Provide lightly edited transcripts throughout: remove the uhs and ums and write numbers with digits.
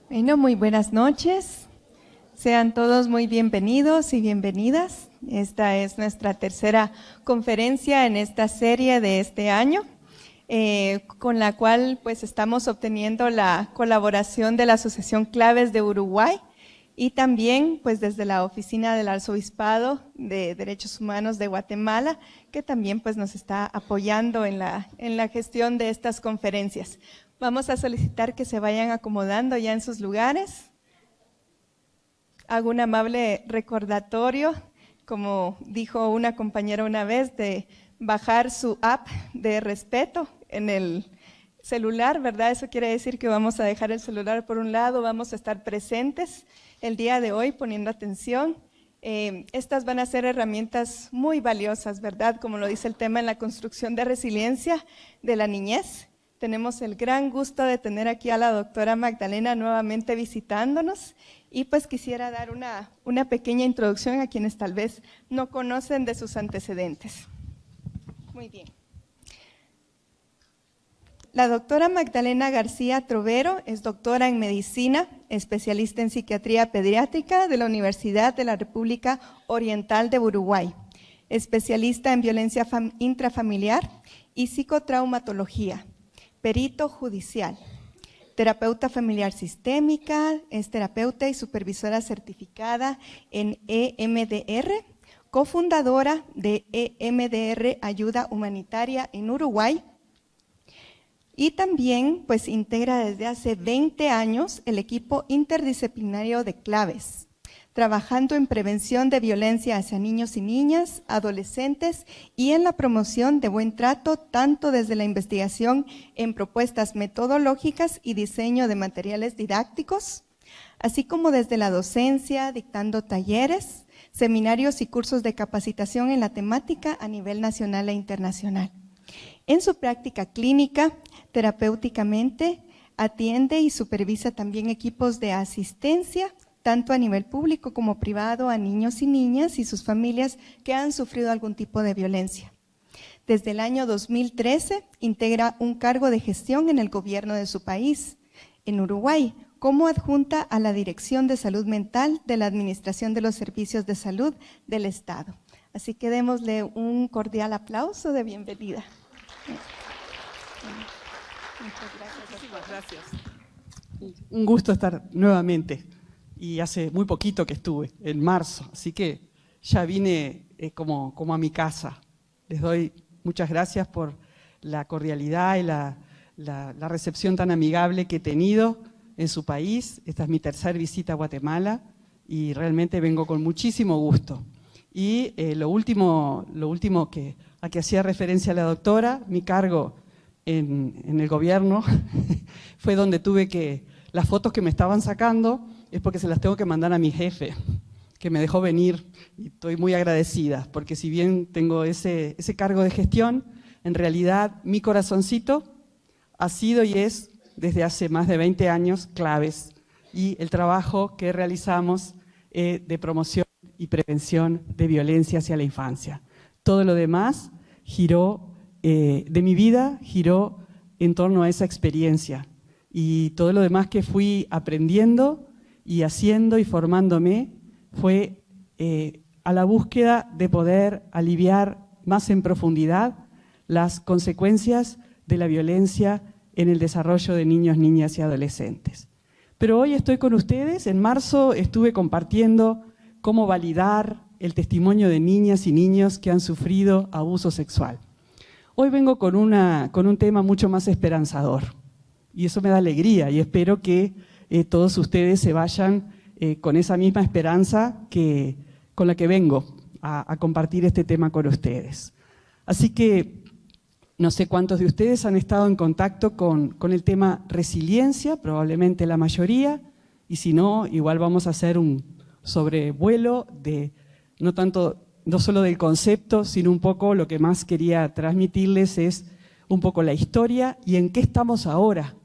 Bueno, muy buenas noches. Sean todos muy bienvenidos y bienvenidas. Esta es nuestra tercera conferencia en esta serie de este año, con la cual pues estamos obteniendo la colaboración de la Asociación Claves de Uruguay y también pues desde la Oficina del Arzobispado de Derechos Humanos de Guatemala, que también pues nos está apoyando en la gestión de estas conferencias. Vamos a solicitar que se vayan acomodando ya en sus lugares. Hago un amable recordatorio, como dijo una compañera una vez, de bajar su app de respeto en el celular, ¿verdad? Eso quiere decir que vamos a dejar el celular por un lado, vamos a estar presentes el día de hoy poniendo atención. Estas van a ser herramientas muy valiosas, ¿verdad? Como lo dice el tema en la construcción de resiliencia de la niñez. Tenemos el gran gusto de tener aquí a la doctora Magdalena nuevamente visitándonos y pues quisiera dar una pequeña introducción a quienes tal vez no conocen de sus antecedentes. Muy bien. La doctora Magdalena García Trovero es doctora en medicina, especialista en psiquiatría pediátrica de la Universidad de la República Oriental de Uruguay, especialista en violencia intrafamiliar y psicotraumatología. Perito judicial, terapeuta familiar sistémica, es terapeuta y supervisora certificada en EMDR, cofundadora de EMDR Ayuda Humanitaria en Uruguay y también pues integra desde hace 20 años el equipo interdisciplinario de Claves, trabajando en prevención de violencia hacia niños y niñas, adolescentes y en la promoción de buen trato, tanto desde la investigación en propuestas metodológicas y diseño de materiales didácticos, así como desde la docencia, dictando talleres, seminarios y cursos de capacitación en la temática a nivel nacional e internacional. En su práctica clínica, terapéuticamente, atiende y supervisa también equipos de asistencia, tanto a nivel público como privado, a niños y niñas y sus familias que han sufrido algún tipo de violencia. Desde el año 2013 integra un cargo de gestión en el gobierno de su país, en Uruguay, como adjunta a la Dirección de Salud Mental de la Administración de los Servicios de Salud del Estado. Así que démosle un cordial aplauso de bienvenida. Muchas gracias. Muchísimas gracias. Un gusto estar nuevamente. Y hace muy poquito que estuve, en marzo, así que ya vine como a mi casa. Les doy muchas gracias por la cordialidad y la recepción tan amigable que he tenido en su país. Esta es mi tercera visita a Guatemala y realmente vengo con muchísimo gusto. Y lo último a que hacía referencia la doctora, mi cargo en el gobierno, fue donde tuve las fotos que me estaban sacando, es porque se las tengo que mandar a mi jefe, que me dejó venir, y estoy muy agradecida, porque si bien tengo ese cargo de gestión, en realidad mi corazoncito ha sido y es, desde hace más de 20 años, Claves, y el trabajo que realizamos de promoción y prevención de violencia hacia la infancia. Todo lo demás giró, de mi vida, giró en torno a esa experiencia, y todo lo demás que fui aprendiendo y haciendo y formándome fue a la búsqueda de poder aliviar más en profundidad las consecuencias de la violencia en el desarrollo de niños, niñas y adolescentes. Pero hoy estoy con ustedes. En marzo estuve compartiendo cómo validar el testimonio de niñas y niños que han sufrido abuso sexual. Hoy vengo con un tema mucho más esperanzador y eso me da alegría y espero que todos ustedes se vayan con esa misma esperanza con la que vengo a compartir este tema con ustedes. Así que no sé cuántos de ustedes han estado en contacto con el tema resiliencia, probablemente la mayoría, y si no, igual vamos a hacer un sobrevuelo de no solo del concepto, sino un poco lo que más quería transmitirles es un poco la historia y en qué estamos ahora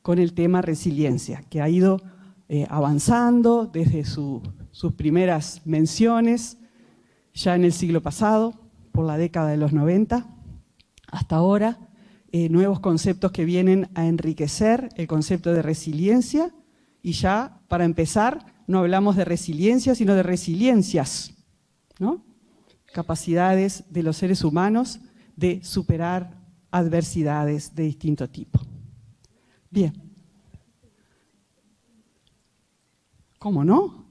con el tema resiliencia, que ha ido avanzando desde sus primeras menciones, ya en el siglo pasado, por la década de los 90, hasta ahora, nuevos conceptos que vienen a enriquecer el concepto de resiliencia y ya, para empezar, no hablamos de resiliencia, sino de resiliencias, ¿no? Capacidades de los seres humanos de superar adversidades de distinto tipo. Bien. ¿Cómo no?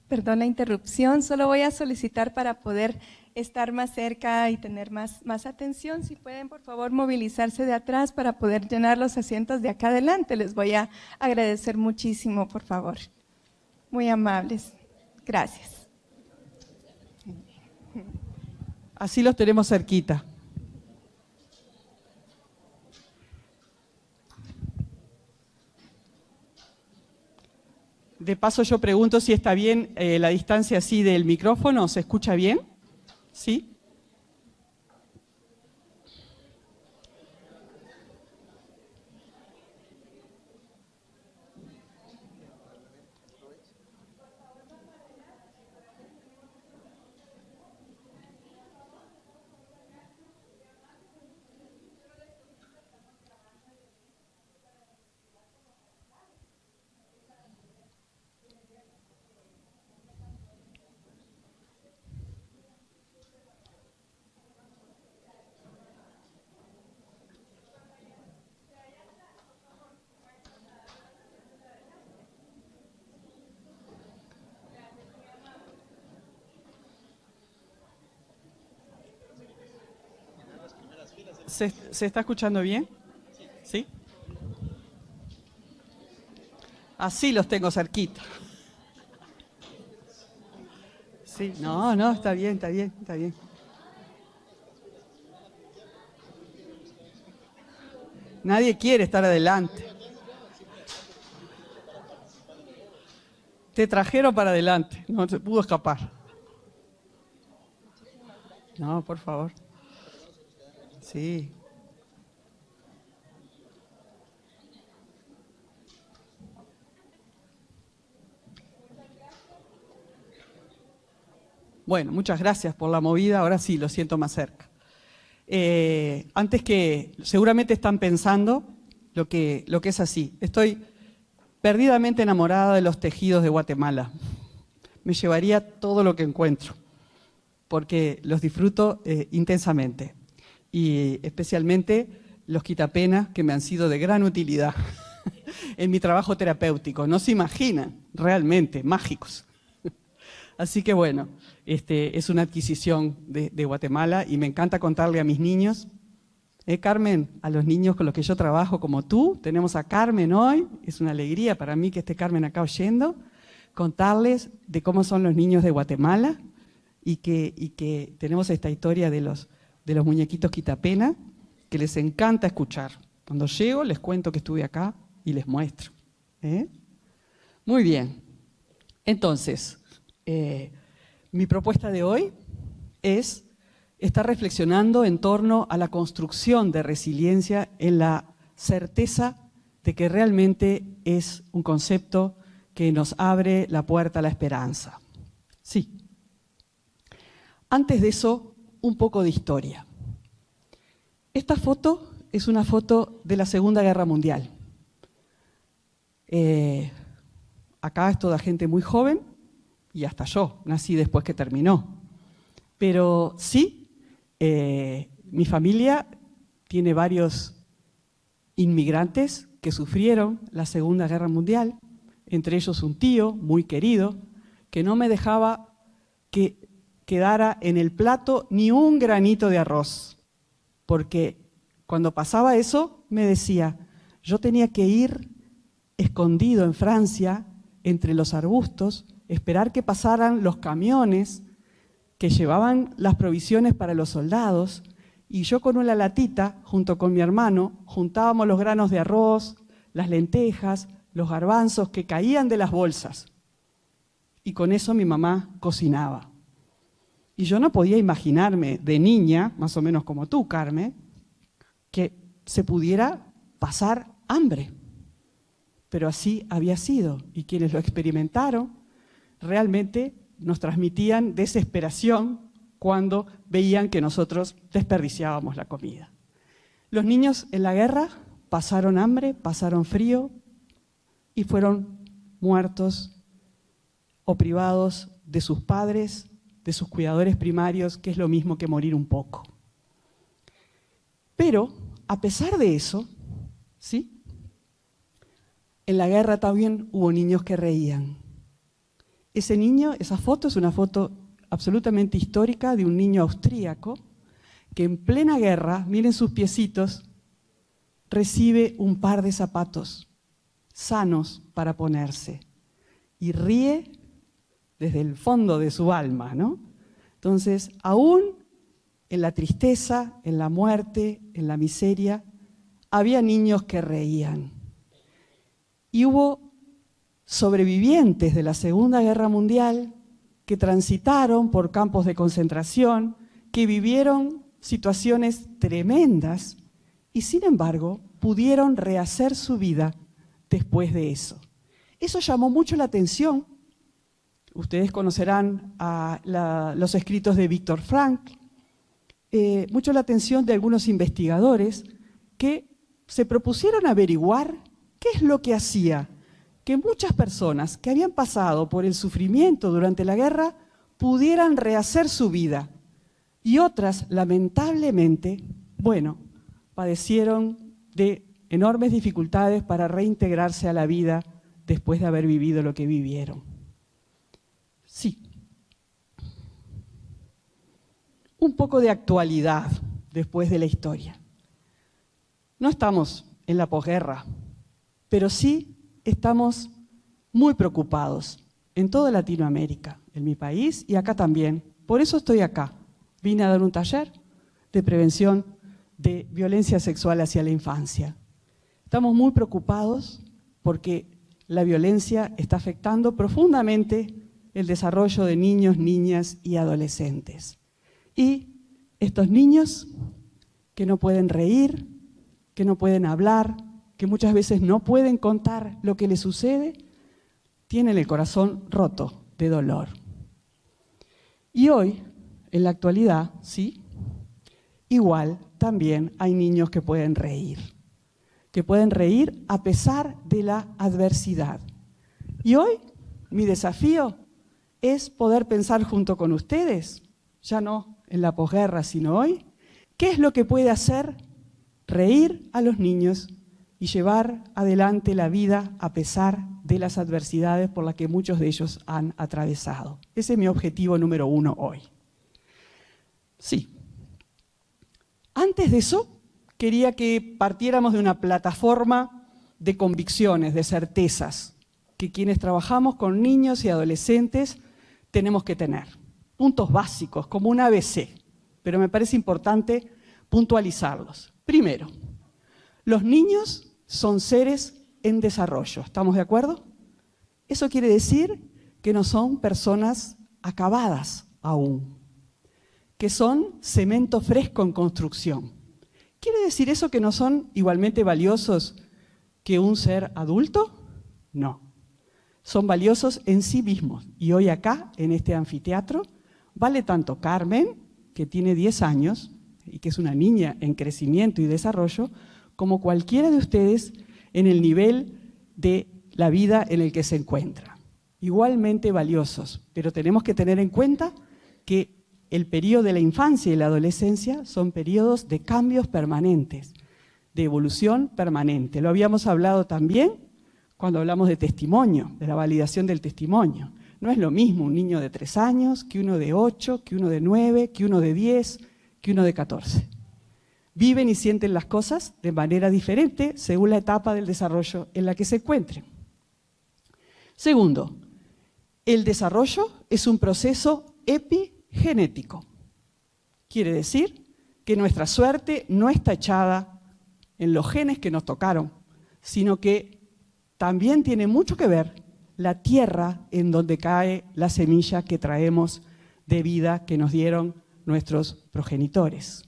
Perdón la interrupción, solo voy a solicitar para poder estar más cerca y tener más atención, si pueden por favor movilizarse de atrás para poder llenar los asientos de acá adelante. Les voy a agradecer muchísimo, por favor. Muy amables. Gracias. Así los tenemos cerquita. De paso yo pregunto si está bien la distancia así del micrófono, ¿se escucha bien? ¿Sí? ¿Se está escuchando bien? ¿Sí? Así los tengo cerquita. Sí, no, está bien. Nadie quiere estar adelante. Te trajeron para adelante, no se pudo escapar. No, por favor. Sí. Bueno, muchas gracias por la movida, ahora sí, lo siento más cerca. Antes que, seguramente están pensando lo que es así. Estoy perdidamente enamorada de los tejidos de Guatemala. Me llevaría todo lo que encuentro, porque los disfruto intensamente. Y especialmente los quitapenas, que me han sido de gran utilidad en mi trabajo terapéutico. No se imaginan, realmente, mágicos. Así que bueno, es una adquisición de Guatemala y me encanta contarle a mis niños. Carmen, a los niños con los que yo trabajo como tú, tenemos a Carmen hoy, es una alegría para mí que esté Carmen acá oyendo, contarles de cómo son los niños de Guatemala y que tenemos esta historia de los muñequitos quitapena que les encanta escuchar. Cuando llego les cuento que estuve acá y les muestro. Muy bien, entonces, mi propuesta de hoy es estar reflexionando en torno a la construcción de resiliencia en la certeza de que realmente es un concepto que nos abre la puerta a la esperanza. Sí. Antes de eso, un poco de historia. Esta foto es una foto de la Segunda Guerra Mundial. Acá es toda gente muy joven y hasta yo nací después que terminó. Pero sí, mi familia tiene varios inmigrantes que sufrieron la Segunda Guerra Mundial, entre ellos un tío muy querido que no me dejaba que quedara en el plato ni un granito de arroz, porque cuando pasaba eso me decía, yo tenía que ir escondido en Francia entre los arbustos, esperar que pasaran los camiones que llevaban las provisiones para los soldados, y yo con una latita, junto con mi hermano, juntábamos los granos de arroz, las lentejas, los garbanzos que caían de las bolsas. Y con eso mi mamá cocinaba. Y yo no podía imaginarme de niña, más o menos como tú, Carmen, que se pudiera pasar hambre. Pero así había sido, y quienes lo experimentaron realmente nos transmitían desesperación cuando veían que nosotros desperdiciábamos la comida. Los niños en la guerra pasaron hambre, pasaron frío, y fueron muertos o privados de sus padres, de sus cuidadores primarios, que es lo mismo que morir un poco. Pero, a pesar de eso, ¿sí?, en la guerra también hubo niños que reían. Ese niño, esa foto es una foto absolutamente histórica de un niño austríaco que en plena guerra, miren sus piecitos, recibe un par de zapatos sanos para ponerse y ríe desde el fondo de su alma, ¿no? Entonces, aún en la tristeza, en la muerte, en la miseria, había niños que reían. Y hubo sobrevivientes de la Segunda Guerra Mundial que transitaron por campos de concentración, que vivieron situaciones tremendas y sin embargo pudieron rehacer su vida después de eso. Eso llamó mucho la atención. Ustedes conocerán los escritos de Viktor Frankl, mucho la atención de algunos investigadores que se propusieron averiguar qué es lo que hacía que muchas personas que habían pasado por el sufrimiento durante la guerra pudieran rehacer su vida y otras, lamentablemente, padecieron de enormes dificultades para reintegrarse a la vida después de haber vivido lo que vivieron. Sí. Un poco de actualidad después de la historia. No estamos en la posguerra, pero sí estamos muy preocupados en toda Latinoamérica, en mi país y acá también. Por eso estoy acá. Vine a dar un taller de prevención de violencia sexual hacia la infancia. Estamos muy preocupados porque la violencia está afectando profundamente el desarrollo de niños, niñas y adolescentes. Y estos niños que no pueden reír, que no pueden hablar, que muchas veces no pueden contar lo que les sucede, tienen el corazón roto de dolor. Y hoy, en la actualidad, sí, igual también hay niños que pueden reír a pesar de la adversidad. Y hoy mi desafío es poder pensar junto con ustedes, ya no en la posguerra, sino hoy, qué es lo que puede hacer reír a los niños y llevar adelante la vida a pesar de las adversidades por las que muchos de ellos han atravesado. Ese es mi objetivo número 1 hoy. Sí. Antes de eso, quería que partiéramos de una plataforma de convicciones, de certezas, que quienes trabajamos con niños y adolescentes tenemos que tener. Puntos básicos, como un ABC, pero me parece importante puntualizarlos. Primero, los niños son seres en desarrollo, ¿estamos de acuerdo? Eso quiere decir que no son personas acabadas aún, que son cemento fresco en construcción. ¿Quiere decir eso que no son igualmente valiosos que un ser adulto? No. Son valiosos en sí mismos. Y hoy acá, en este anfiteatro, vale tanto Carmen, que tiene 10 años y que es una niña en crecimiento y desarrollo, como cualquiera de ustedes en el nivel de la vida en el que se encuentra. Igualmente valiosos, pero tenemos que tener en cuenta que el periodo de la infancia y la adolescencia son periodos de cambios permanentes, de evolución permanente. Lo habíamos hablado también cuando hablamos de testimonio, de la validación del testimonio. No es lo mismo un niño de 3 años que uno de 8, que uno de 9, que uno de 10, que uno de 14. Viven y sienten las cosas de manera diferente según la etapa del desarrollo en la que se encuentren. Segundo, el desarrollo es un proceso epigenético. Quiere decir que nuestra suerte no está echada en los genes que nos tocaron, sino que también tiene mucho que ver la tierra en donde cae la semilla que traemos de vida que nos dieron nuestros progenitores.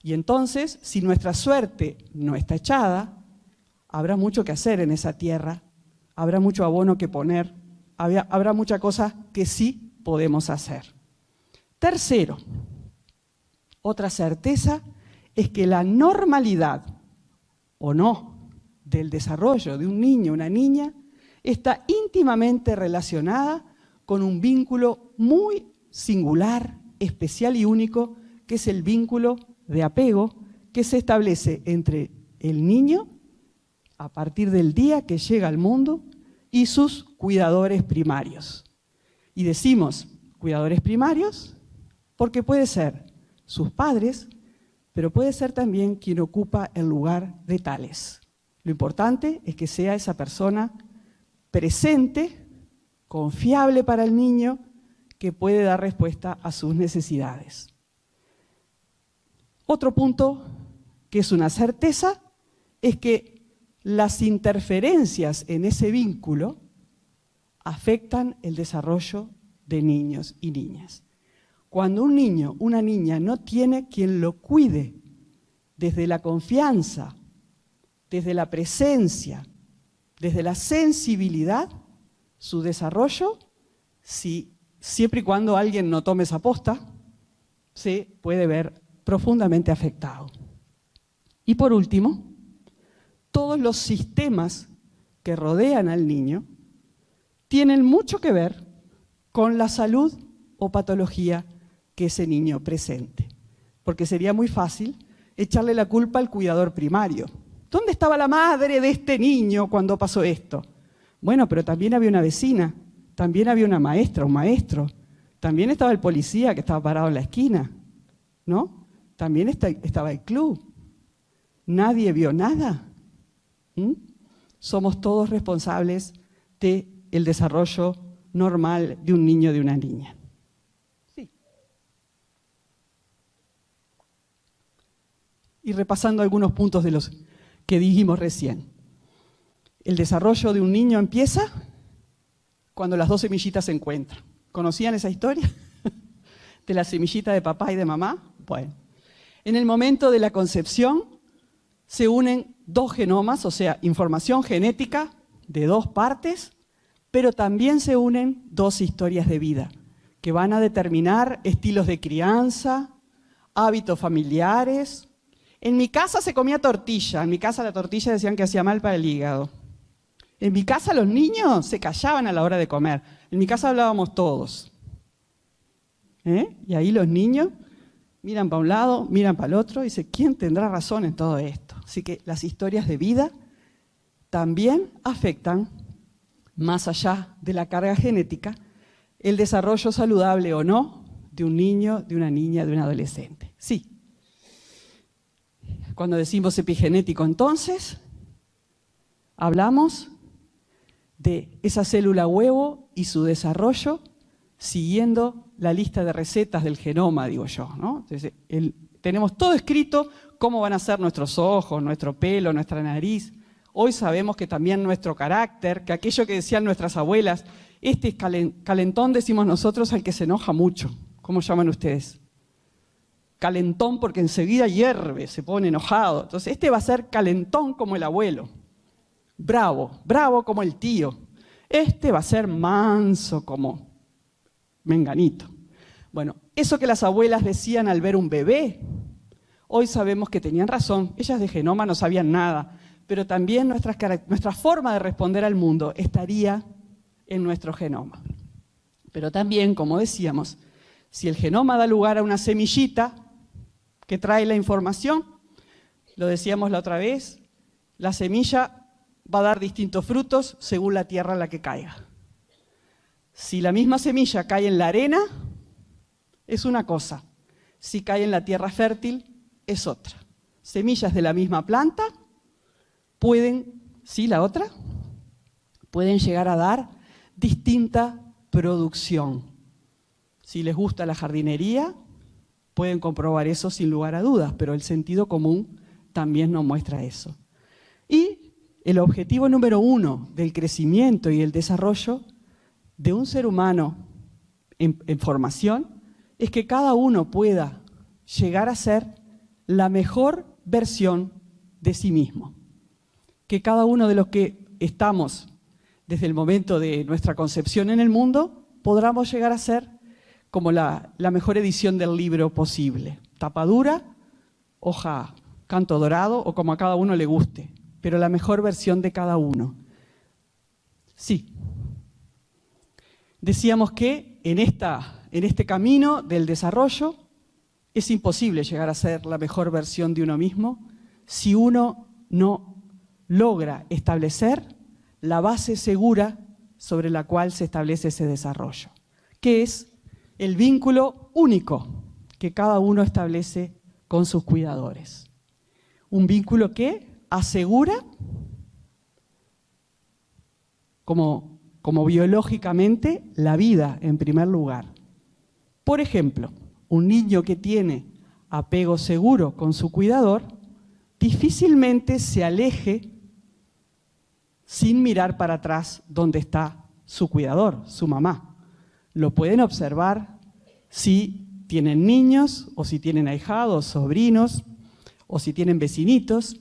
Y entonces, si nuestra suerte no está echada, habrá mucho que hacer en esa tierra, habrá mucho abono que poner, habrá mucha cosa que sí podemos hacer. Tercero, otra certeza es que la normalidad, o no, del desarrollo de un niño o una niña está íntimamente relacionada con un vínculo muy singular, especial y único, que es el vínculo de apego que se establece entre el niño a partir del día que llega al mundo y sus cuidadores primarios. Y decimos cuidadores primarios porque puede ser sus padres, pero puede ser también quien ocupa el lugar de tales. Lo importante es que sea esa persona presente, confiable para el niño, que puede dar respuesta a sus necesidades. Otro punto que es una certeza es que las interferencias en ese vínculo afectan el desarrollo de niños y niñas. Cuando un niño, una niña no tiene quien lo cuide desde la confianza, desde la presencia, desde la sensibilidad, su desarrollo, siempre y cuando alguien no tome esa posta, se puede ver profundamente afectado. Y por último, todos los sistemas que rodean al niño tienen mucho que ver con la salud o patología que ese niño presente. Porque sería muy fácil echarle la culpa al cuidador primario. ¿Dónde estaba la madre de este niño cuando pasó esto? Bueno, pero también había una vecina, también había una maestra, un maestro, también estaba el policía que estaba parado en la esquina, ¿no? También estaba el club. Nadie vio nada. Somos todos responsables del desarrollo normal de un niño o de una niña. Sí. Y repasando algunos puntos de los que dijimos recién. El desarrollo de un niño empieza cuando las dos semillitas se encuentran. ¿Conocían esa historia? De la semillita de papá y de mamá. Bueno, en el momento de la concepción se unen dos genomas, o sea, información genética de dos partes, pero también se unen dos historias de vida que van a determinar estilos de crianza, hábitos familiares. En mi casa se comía tortilla, en mi casa la tortilla decían que hacía mal para el hígado. En mi casa los niños se callaban a la hora de comer, en mi casa hablábamos todos. Y ahí los niños miran para un lado, miran para el otro y dicen, ¿quién tendrá razón en todo esto? Así que las historias de vida también afectan, más allá de la carga genética, el desarrollo saludable o no de un niño, de una niña, de un adolescente. Sí. Cuando decimos epigenético, entonces, hablamos de esa célula huevo y su desarrollo siguiendo la lista de recetas del genoma, digo yo, ¿no? Entonces, tenemos todo escrito, cómo van a ser nuestros ojos, nuestro pelo, nuestra nariz. Hoy sabemos que también nuestro carácter, que aquello que decían nuestras abuelas, este es calentón, decimos nosotros, al que se enoja mucho. ¿Cómo llaman ustedes? Calentón porque enseguida hierve, se pone enojado. Entonces, este va a ser calentón como el abuelo. Bravo, bravo como el tío. Este va a ser manso como menganito. Bueno, eso que las abuelas decían al ver un bebé, hoy sabemos que tenían razón. Ellas de genoma no sabían nada, pero también nuestra forma de responder al mundo estaría en nuestro genoma. Pero también, como decíamos, si el genoma da lugar a una semillita que trae la información, lo decíamos la otra vez, la semilla va a dar distintos frutos según la tierra en la que caiga. Si la misma semilla cae en la arena, es una cosa. Si cae en la tierra fértil, es otra. Semillas de la misma planta pueden, ¿sí la otra? Pueden llegar a dar distinta producción. Si les gusta la jardinería, pueden comprobar eso sin lugar a dudas, pero el sentido común también nos muestra eso. Y el objetivo número 1 del crecimiento y el desarrollo de un ser humano en formación es que cada uno pueda llegar a ser la mejor versión de sí mismo. Que cada uno de los que estamos desde el momento de nuestra concepción en el mundo podamos llegar a ser como la mejor edición del libro posible. Tapa dura, hoja, canto dorado o como a cada uno le guste. pero la mejor versión de cada uno. Sí. Decíamos que en este camino del desarrollo es imposible llegar a ser la mejor versión de uno mismo si uno no logra establecer la base segura sobre la cual se establece ese desarrollo, que es el vínculo único que cada uno establece con sus cuidadores. Un vínculo que asegura, como biológicamente, la vida en primer lugar. Por ejemplo, un niño que tiene apego seguro con su cuidador difícilmente se aleje sin mirar para atrás donde está su cuidador, su mamá. Lo pueden observar si tienen niños o si tienen ahijados, sobrinos o si tienen vecinitos.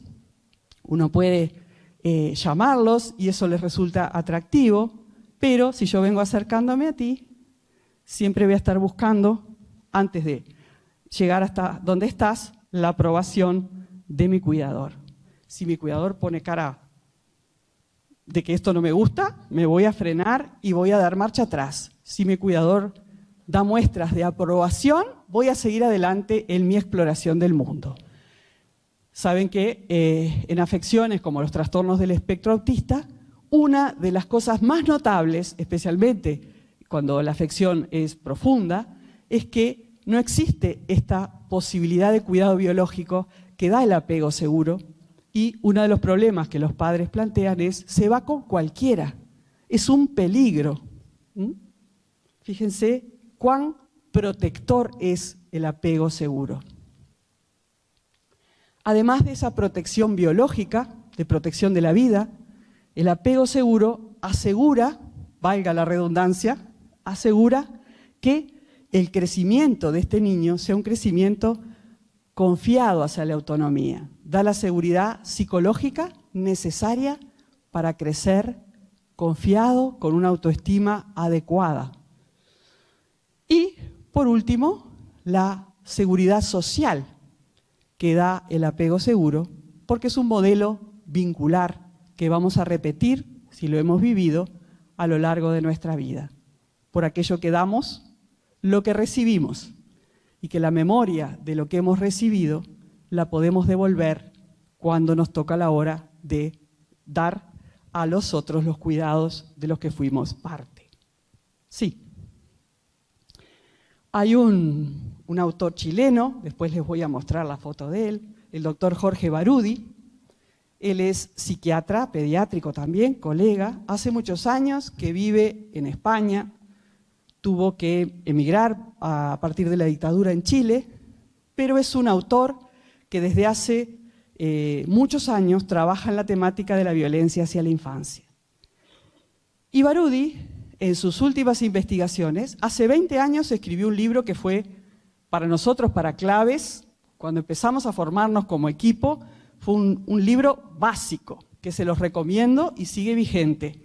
Uno puede llamarlos y eso les resulta atractivo, pero si yo vengo acercándome a ti, siempre voy a estar buscando, antes de llegar hasta donde estás, la aprobación de mi cuidador. Si mi cuidador pone cara de que esto no me gusta, me voy a frenar y voy a dar marcha atrás. Si mi cuidador da muestras de aprobación, voy a seguir adelante en mi exploración del mundo. Saben que en afecciones como los trastornos del espectro autista, una de las cosas más notables, especialmente cuando la afección es profunda, es que no existe esta posibilidad de cuidado biológico que da el apego seguro, y uno de los problemas que los padres plantean es, se va con cualquiera, es un peligro. Fíjense cuán protector es el apego seguro. Además de esa protección biológica, de protección de la vida, el apego seguro asegura, valga la redundancia, asegura que el crecimiento de este niño sea un crecimiento confiado hacia la autonomía. Da la seguridad psicológica necesaria para crecer confiado, con una autoestima adecuada. Y, por último, la seguridad social que da el apego seguro, porque es un modelo vincular que vamos a repetir, si lo hemos vivido, a lo largo de nuestra vida. Por aquello que damos, lo que recibimos, y que la memoria de lo que hemos recibido la podemos devolver cuando nos toca la hora de dar a los otros los cuidados de los que fuimos parte. Sí. Hay un autor chileno, después les voy a mostrar la foto de él, el doctor Jorge Barudi. Él es psiquiatra, pediátrico también, colega, hace muchos años que vive en España, tuvo que emigrar a partir de la dictadura en Chile, pero es un autor que desde hace muchos años trabaja en la temática de la violencia hacia la infancia. Y Barudi, en sus últimas investigaciones, hace 20 años escribió un libro que fue para nosotros, para Claves, cuando empezamos a formarnos como equipo, fue un libro básico, que se los recomiendo y sigue vigente.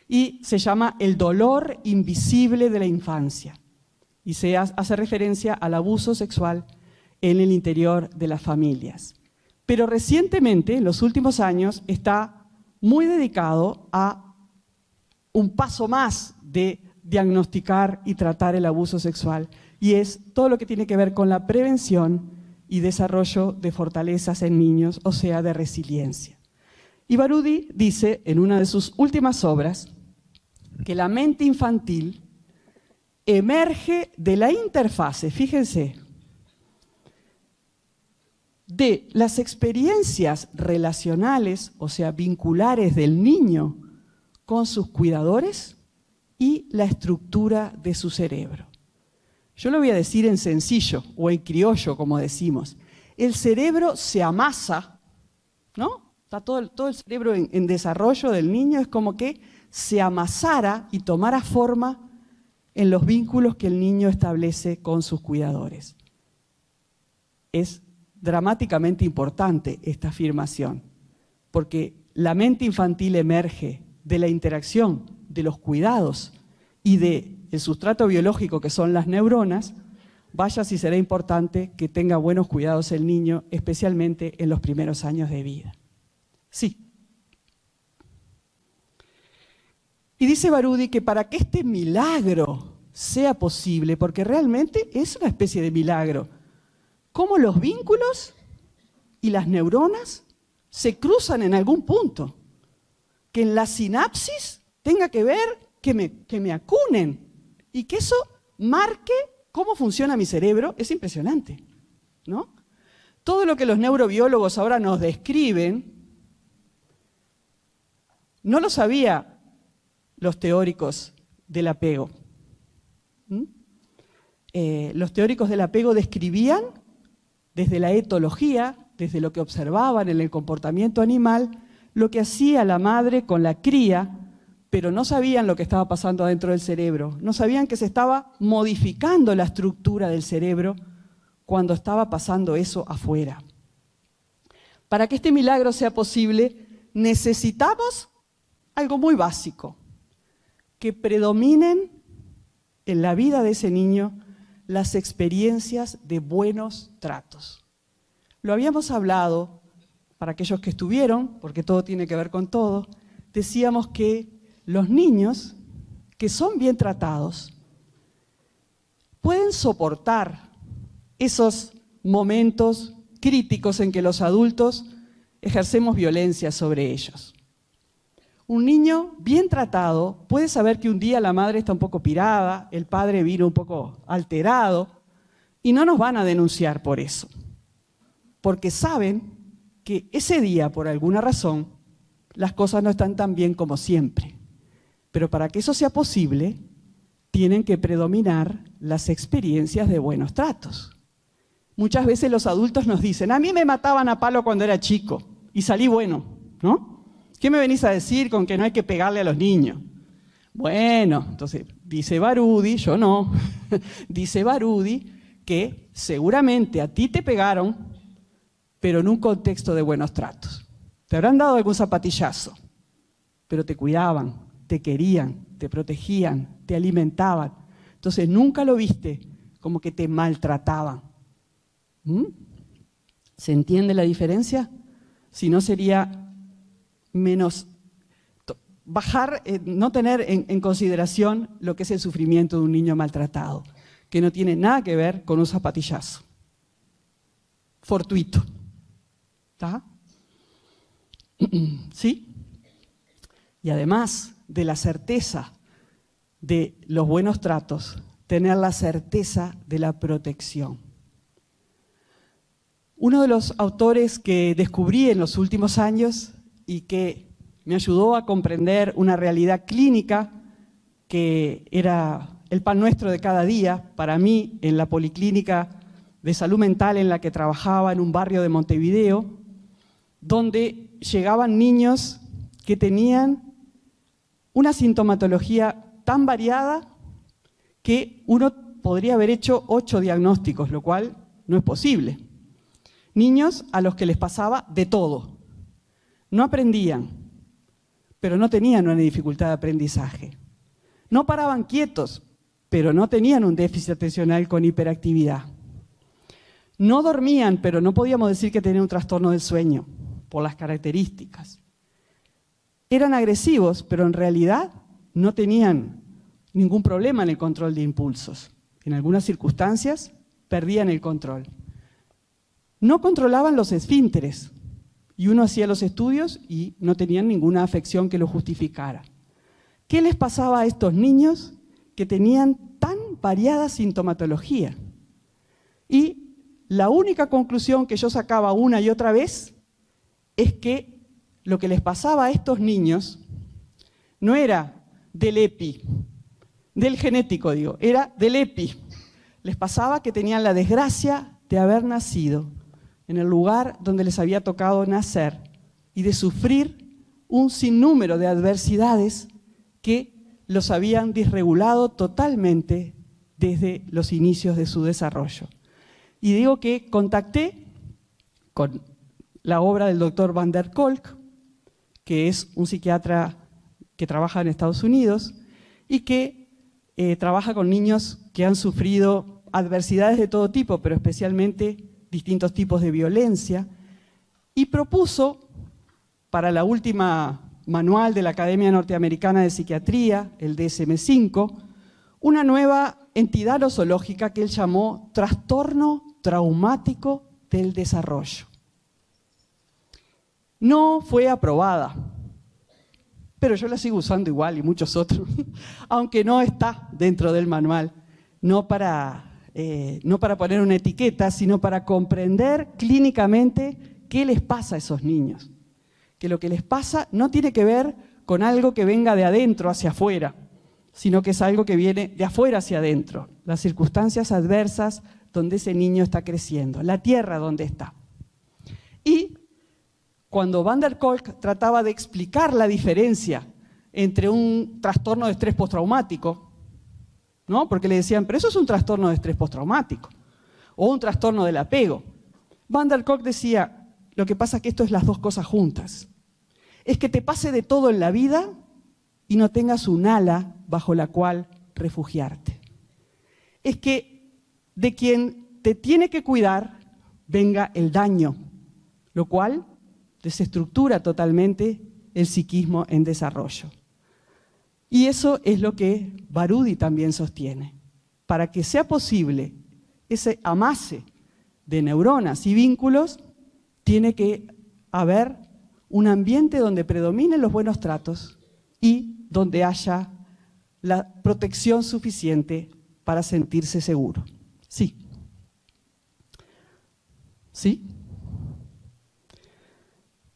Y se llama El dolor invisible de la infancia. Y se hace referencia al abuso sexual en el interior de las familias. Pero recientemente, en los últimos años, está muy dedicado a un paso más de diagnosticar y tratar el abuso sexual. Y es todo lo que tiene que ver con la prevención y desarrollo de fortalezas en niños, o sea, de resiliencia. Y Barudi dice en una de sus últimas obras que la mente infantil emerge de la interfase, fíjense, de las experiencias relacionales, o sea, vinculares del niño con sus cuidadores y la estructura de su cerebro. Yo lo voy a decir en sencillo o en criollo, como decimos. El cerebro se amasa, ¿no? Está todo el cerebro en desarrollo del niño, es como que se amasara y tomara forma en los vínculos que el niño establece con sus cuidadores. Es dramáticamente importante esta afirmación, porque la mente infantil emerge de la interacción, de los cuidados y del sustrato biológico que son las neuronas. Vaya si será importante que tenga buenos cuidados el niño, especialmente en los primeros años de vida. Sí. Y dice Barudi que para que este milagro sea posible, porque realmente es una especie de milagro, cómo los vínculos y las neuronas se cruzan en algún punto, que en la sinapsis tenga que ver que me acunen y que eso marque cómo funciona mi cerebro, es impresionante, ¿no? Todo lo que los neurobiólogos ahora nos describen, no lo sabía los teóricos del apego. Los teóricos del apego describían desde la etología, desde lo que observaban en el comportamiento animal, lo que hacía la madre con la cría, pero no sabían lo que estaba pasando adentro del cerebro. No sabían que se estaba modificando la estructura del cerebro cuando estaba pasando eso afuera. Para que este milagro sea posible, necesitamos algo muy básico, que predominen en la vida de ese niño las experiencias de buenos tratos. Lo habíamos hablado, para aquellos que estuvieron, porque todo tiene que ver con todo, decíamos que los niños que son bien tratados pueden soportar esos momentos críticos en que los adultos ejercemos violencia sobre ellos. Un niño bien tratado puede saber que un día la madre está un poco pirada, el padre vino un poco alterado, y no nos van a denunciar por eso, porque saben que ese día, por alguna razón, las cosas no están tan bien como siempre. Pero para que eso sea posible, tienen que predominar las experiencias de buenos tratos. Muchas veces los adultos nos dicen, a mí me mataban a palo cuando era chico y salí bueno, ¿no? ¿Qué me venís a decir con que no hay que pegarle a los niños? Bueno, entonces dice Barudi, yo no, dice Barudi que seguramente a ti te pegaron, pero en un contexto de buenos tratos. Te habrán dado algún zapatillazo, pero te cuidaban, te querían, te protegían, te alimentaban. Entonces nunca lo viste como que te maltrataban. ¿Se entiende la diferencia? Si no sería menos bajar, no tener en consideración lo que es el sufrimiento de un niño maltratado, que no tiene nada que ver con un zapatillazo fortuito. ¿Está? ¿Sí? Y además de la certeza de los buenos tratos, tener la certeza de la protección. Uno de los autores que descubrí en los últimos años y que me ayudó a comprender una realidad clínica que era el pan nuestro de cada día para mí en la policlínica de salud mental en la que trabajaba en un barrio de Montevideo, donde llegaban niños que tenían una sintomatología tan variada que uno podría haber hecho 8 diagnósticos, lo cual no es posible. Niños a los que les pasaba de todo. No aprendían, pero no tenían una dificultad de aprendizaje. No paraban quietos, pero no tenían un déficit atencional con hiperactividad. No dormían, pero no podíamos decir que tenían un trastorno del sueño, por las características. Eran agresivos, pero en realidad no tenían ningún problema en el control de impulsos. En algunas circunstancias perdían el control. No controlaban los esfínteres y uno hacía los estudios y no tenían ninguna afección que lo justificara. ¿Qué les pasaba a estos niños que tenían tan variada sintomatología? Y la única conclusión que yo sacaba una y otra vez es que lo que les pasaba a estos niños no era del EPI, del genético digo, era del EPI. Les pasaba que tenían la desgracia de haber nacido en el lugar donde les había tocado nacer y de sufrir un sinnúmero de adversidades que los habían desregulado totalmente desde los inicios de su desarrollo. Y digo que contacté con la obra del doctor Van der Kolk, que es un psiquiatra que trabaja en Estados Unidos y que trabaja con niños que han sufrido adversidades de todo tipo, pero especialmente distintos tipos de violencia, y propuso para la última manual de la Academia Norteamericana de Psiquiatría, el DSM-5, una nueva entidad nosológica que él llamó trastorno traumático del desarrollo. No fue aprobada, pero yo la sigo usando igual y muchos otros, aunque no está dentro del manual, no para poner una etiqueta, sino para comprender clínicamente qué les pasa a esos niños. Que lo que les pasa no tiene que ver con algo que venga de adentro hacia afuera, sino que es algo que viene de afuera hacia adentro, las circunstancias adversas donde ese niño está creciendo, la tierra donde está. Y cuando Van der Kolk trataba de explicar la diferencia entre un trastorno de estrés postraumático, ¿no? Porque le decían, pero eso es un trastorno de estrés postraumático, o un trastorno del apego. Van der Kolk decía, lo que pasa es que esto es las dos cosas juntas. Es que te pase de todo en la vida y no tengas un ala bajo la cual refugiarte. Es que de quien te tiene que cuidar venga el daño, lo cual desestructura totalmente el psiquismo en desarrollo. Y eso es lo que Baroudi también sostiene. Para que sea posible ese amase de neuronas y vínculos, tiene que haber un ambiente donde predominen los buenos tratos y donde haya la protección suficiente para sentirse seguro. Sí. ¿Sí?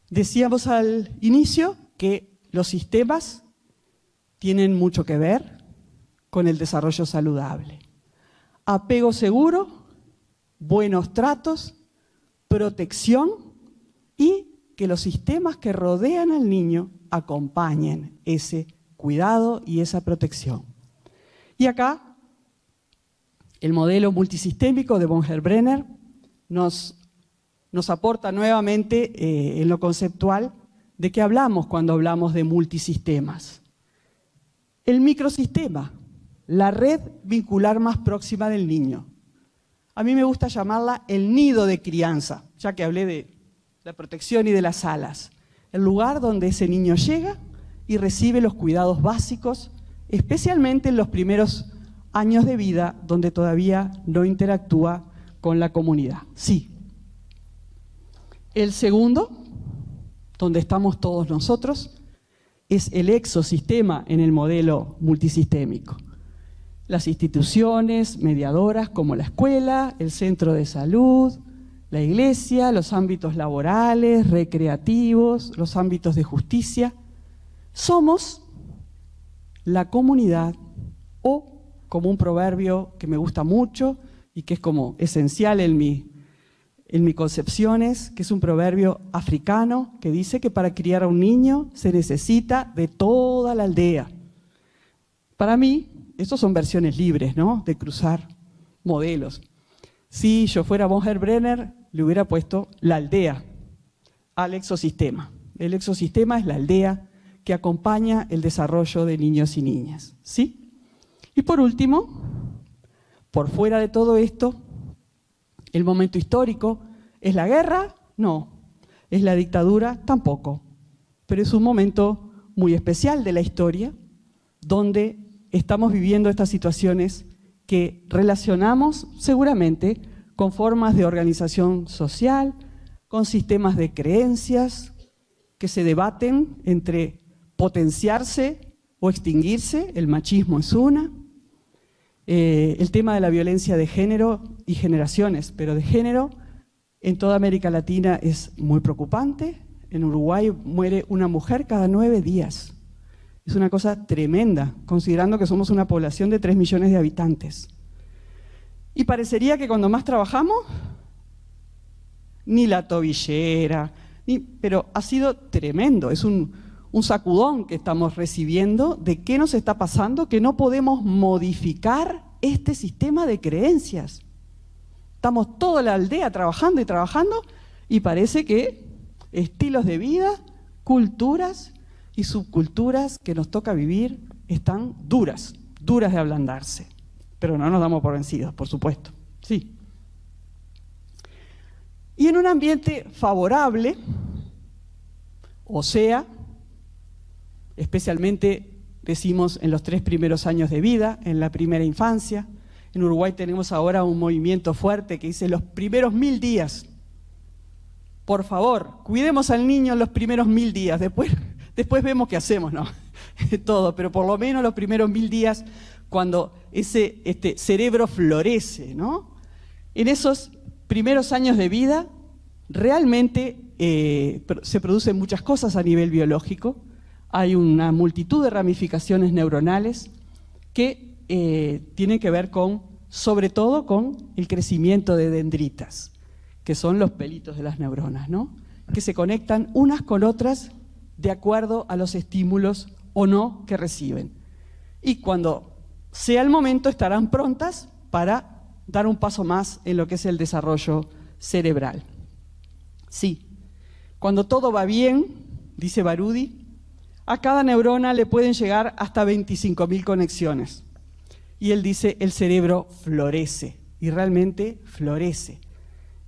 Decíamos al inicio que los sistemas tienen mucho que ver con el desarrollo saludable. Apego seguro, buenos tratos, protección y que los sistemas que rodean al niño acompañen ese cuidado y esa protección. Y acá, el modelo multisistémico de von Heilbronner nos aporta nuevamente en lo conceptual de qué hablamos cuando hablamos de multisistemas. El microsistema, la red vincular más próxima del niño. A mí me gusta llamarla el nido de crianza, ya que hablé de la protección y de las alas. El lugar donde ese niño llega y recibe los cuidados básicos, especialmente en los primeros años de vida, donde todavía no interactúa con la comunidad. Sí. El segundo, donde estamos todos nosotros, es el exosistema en el modelo multisistémico. Las instituciones mediadoras como la escuela, el centro de salud, la iglesia, los ámbitos laborales, recreativos, los ámbitos de justicia. Somos la comunidad, o como un proverbio que me gusta mucho y que es como esencial en mi concepciones, que es un proverbio africano que dice que para criar a un niño se necesita de toda la aldea. Para mí, estos son versiones libres, ¿no?, de cruzar modelos. Si yo fuera von Heilbronner, le hubiera puesto la aldea al exosistema. El exosistema es la aldea que acompaña el desarrollo de niños y niñas, ¿sí? Y por último, por fuera de todo esto, ¿el momento histórico es la guerra? No. ¿Es la dictadura? Tampoco. Pero es un momento muy especial de la historia, donde estamos viviendo estas situaciones que relacionamos seguramente con formas de organización social, con sistemas de creencias que se debaten entre potenciarse o extinguirse. El machismo es una. El tema de la violencia de género y generaciones, pero de género en toda América Latina es muy preocupante. En Uruguay muere una mujer cada 9 días. Es una cosa tremenda, considerando que somos una población de 3 millones de habitantes. Y parecería que cuando más trabajamos, ni la tobillera, pero ha sido tremendo. Es un sacudón que estamos recibiendo de qué nos está pasando, que no podemos modificar este sistema de creencias. Estamos toda la aldea trabajando y trabajando y parece que estilos de vida, culturas y subculturas que nos toca vivir están duras de ablandarse. Pero no nos damos por vencidos, por supuesto. Sí. Y en un ambiente favorable, o sea, especialmente decimos en los 3 primeros años de vida, en la primera infancia. En Uruguay tenemos ahora un movimiento fuerte que dice los primeros 1000 días. Por favor, cuidemos al niño en los primeros 1000 días, después vemos qué hacemos, ¿no? Todo, pero por lo menos los primeros 1000 días, cuando ese cerebro florece, ¿no? En esos primeros años de vida, realmente se producen muchas cosas a nivel biológico. Hay una multitud de ramificaciones neuronales que tienen que ver sobre todo con el crecimiento de dendritas, que son los pelitos de las neuronas, ¿no? Que se conectan unas con otras de acuerdo a los estímulos o no que reciben. Y cuando sea el momento estarán prontas para dar un paso más en lo que es el desarrollo cerebral. Sí, cuando todo va bien, dice Barudi, a cada neurona le pueden llegar hasta 25.000 conexiones. Y él dice, el cerebro florece, y realmente florece.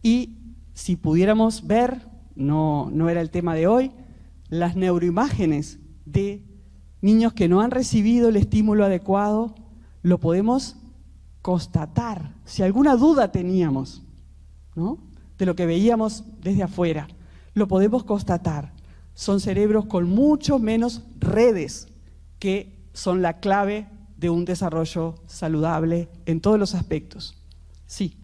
Y si pudiéramos ver, no era el tema de hoy, las neuroimágenes de niños que no han recibido el estímulo adecuado, lo podemos constatar. Si alguna duda teníamos, ¿no?, de lo que veíamos desde afuera, lo podemos constatar. Son cerebros con mucho menos redes, que son la clave de un desarrollo saludable en todos los aspectos. Sí.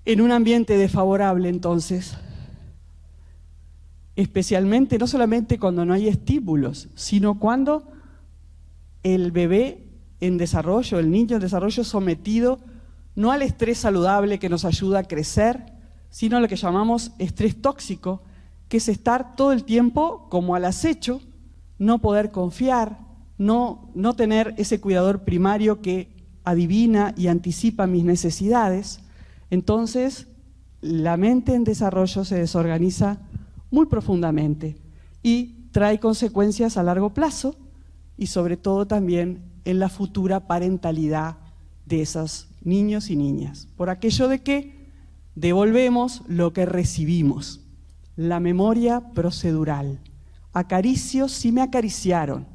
En un ambiente desfavorable, entonces, especialmente, no solamente cuando no hay estímulos, sino cuando el bebé en desarrollo, el niño en desarrollo es sometido no al estrés saludable que nos ayuda a crecer, sino a lo que llamamos estrés tóxico, que es estar todo el tiempo como al acecho, no poder confiar, no tener ese cuidador primario que adivina y anticipa mis necesidades. Entonces, la mente en desarrollo se desorganiza muy profundamente y trae consecuencias a largo plazo y sobre todo también en la futura parentalidad de esos niños y niñas. Por aquello de que devolvemos lo que recibimos, la memoria procedural. Acaricio si me acariciaron,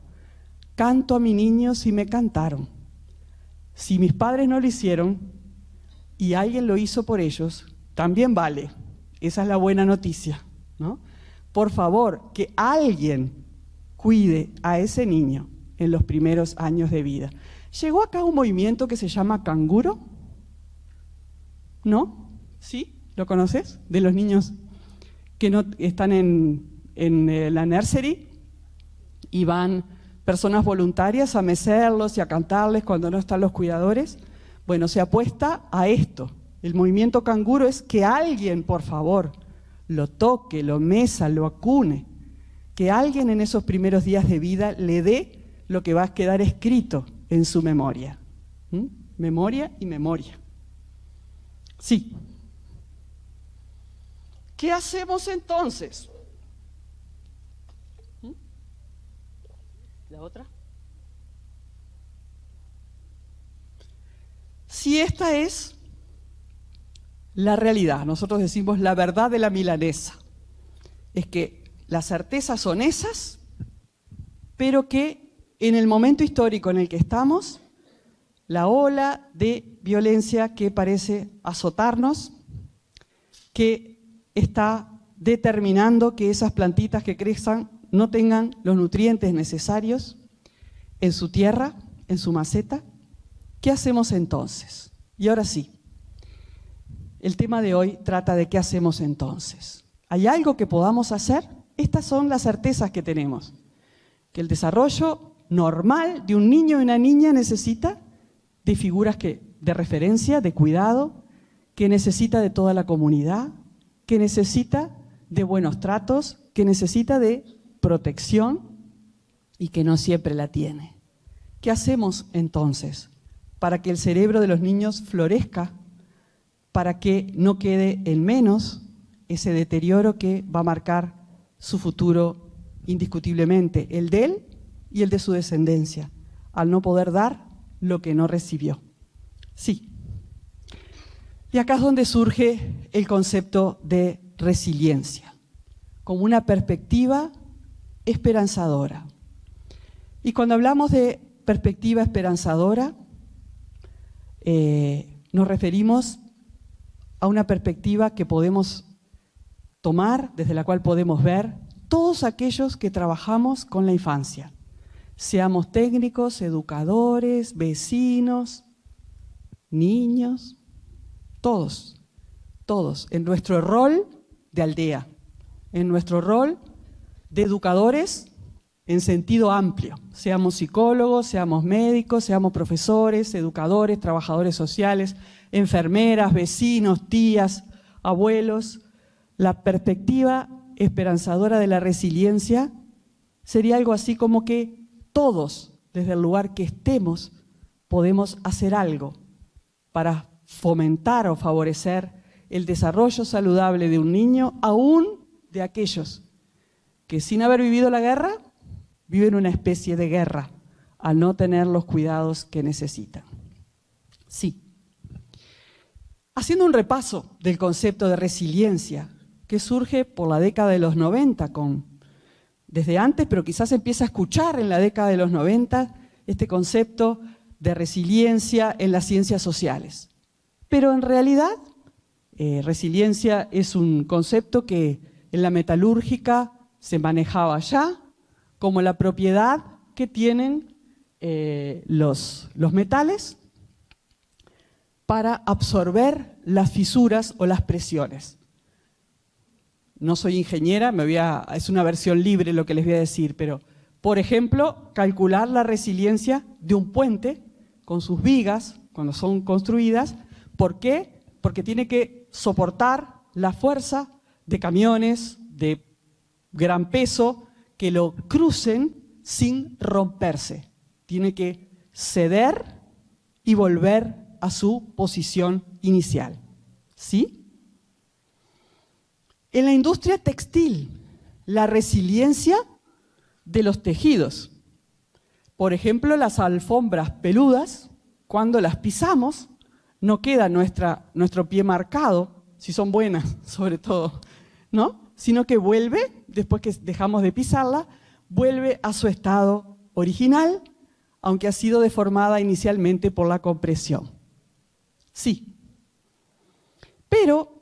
canto a mi niño si me cantaron. Si mis padres no lo hicieron y alguien lo hizo por ellos, también vale. Esa es la buena noticia, ¿no? Por favor, que alguien cuide a ese niño en los primeros años de vida. ¿Llegó acá un movimiento que se llama canguro? ¿No? ¿Sí? ¿Lo conoces? De los niños que no están en la nursery y van personas voluntarias a mecerlos y a cantarles cuando no están los cuidadores. Bueno, se apuesta a esto. El movimiento canguro es que alguien, por favor, lo toque, lo mesa, lo acune, que alguien en esos primeros días de vida le dé lo que va a quedar escrito en su memoria. Memoria y memoria. Sí. ¿Qué hacemos entonces? ¿La otra? Si esta es la realidad, nosotros decimos la verdad de la milanesa, es que las certezas son esas, pero que en el momento histórico en el que estamos, la ola de violencia que parece azotarnos, que está determinando que esas plantitas que crezcan no tengan los nutrientes necesarios en su tierra, en su maceta. ¿Qué hacemos entonces? Y ahora sí, el tema de hoy trata de qué hacemos entonces. ¿Hay algo que podamos hacer? Estas son las certezas que tenemos. Que el desarrollo normal de un niño y una niña necesita de figuras de referencia, de cuidado, que necesita de toda la comunidad, que necesita de buenos tratos, que necesita de protección y que no siempre la tiene. ¿Qué hacemos entonces para que el cerebro de los niños florezca, para que no quede en menos ese deterioro que va a marcar su futuro indiscutiblemente, el de él y el de su descendencia, al no poder dar lo que no recibió? Sí. Y acá es donde surge el concepto de resiliencia, como una perspectiva esperanzadora. Y cuando hablamos de perspectiva esperanzadora, nos referimos a una perspectiva que podemos tomar, desde la cual podemos ver todos aquellos que trabajamos con la infancia. Seamos técnicos, educadores, vecinos, niños, todos, en nuestro rol de aldea, en nuestro rol de educadores en sentido amplio. Seamos psicólogos, seamos médicos, seamos profesores, educadores, trabajadores sociales, enfermeras, vecinos, tías, abuelos. La perspectiva esperanzadora de la resiliencia sería algo así como que todos, desde el lugar que estemos, podemos hacer algo para fomentar o favorecer el desarrollo saludable de un niño, aún de aquellos que sin haber vivido la guerra, viven una especie de guerra al no tener los cuidados que necesitan. Sí. Haciendo un repaso del concepto de resiliencia, que surge por la década de los 90, desde antes, pero quizás empieza a escuchar en la década de los 90 este concepto de resiliencia en las ciencias sociales. Pero en realidad, resiliencia es un concepto que en la metalúrgica se manejaba ya como la propiedad que tienen los metales para absorber las fisuras o las presiones. No soy ingeniera, es una versión libre lo que les voy a decir, pero, por ejemplo, calcular la resiliencia de un puente con sus vigas cuando son construidas. ¿Por qué? Porque tiene que soportar la fuerza de camiones de gran peso que lo crucen sin romperse. Tiene que ceder y volver a su posición inicial. ¿Sí? En la industria textil, la resiliencia de los tejidos. Por ejemplo, las alfombras peludas, cuando las pisamos, no queda nuestro pie marcado, si son buenas sobre todo, ¿no? Sino que vuelve, después que dejamos de pisarla, vuelve a su estado original, aunque ha sido deformada inicialmente por la compresión. Sí. Pero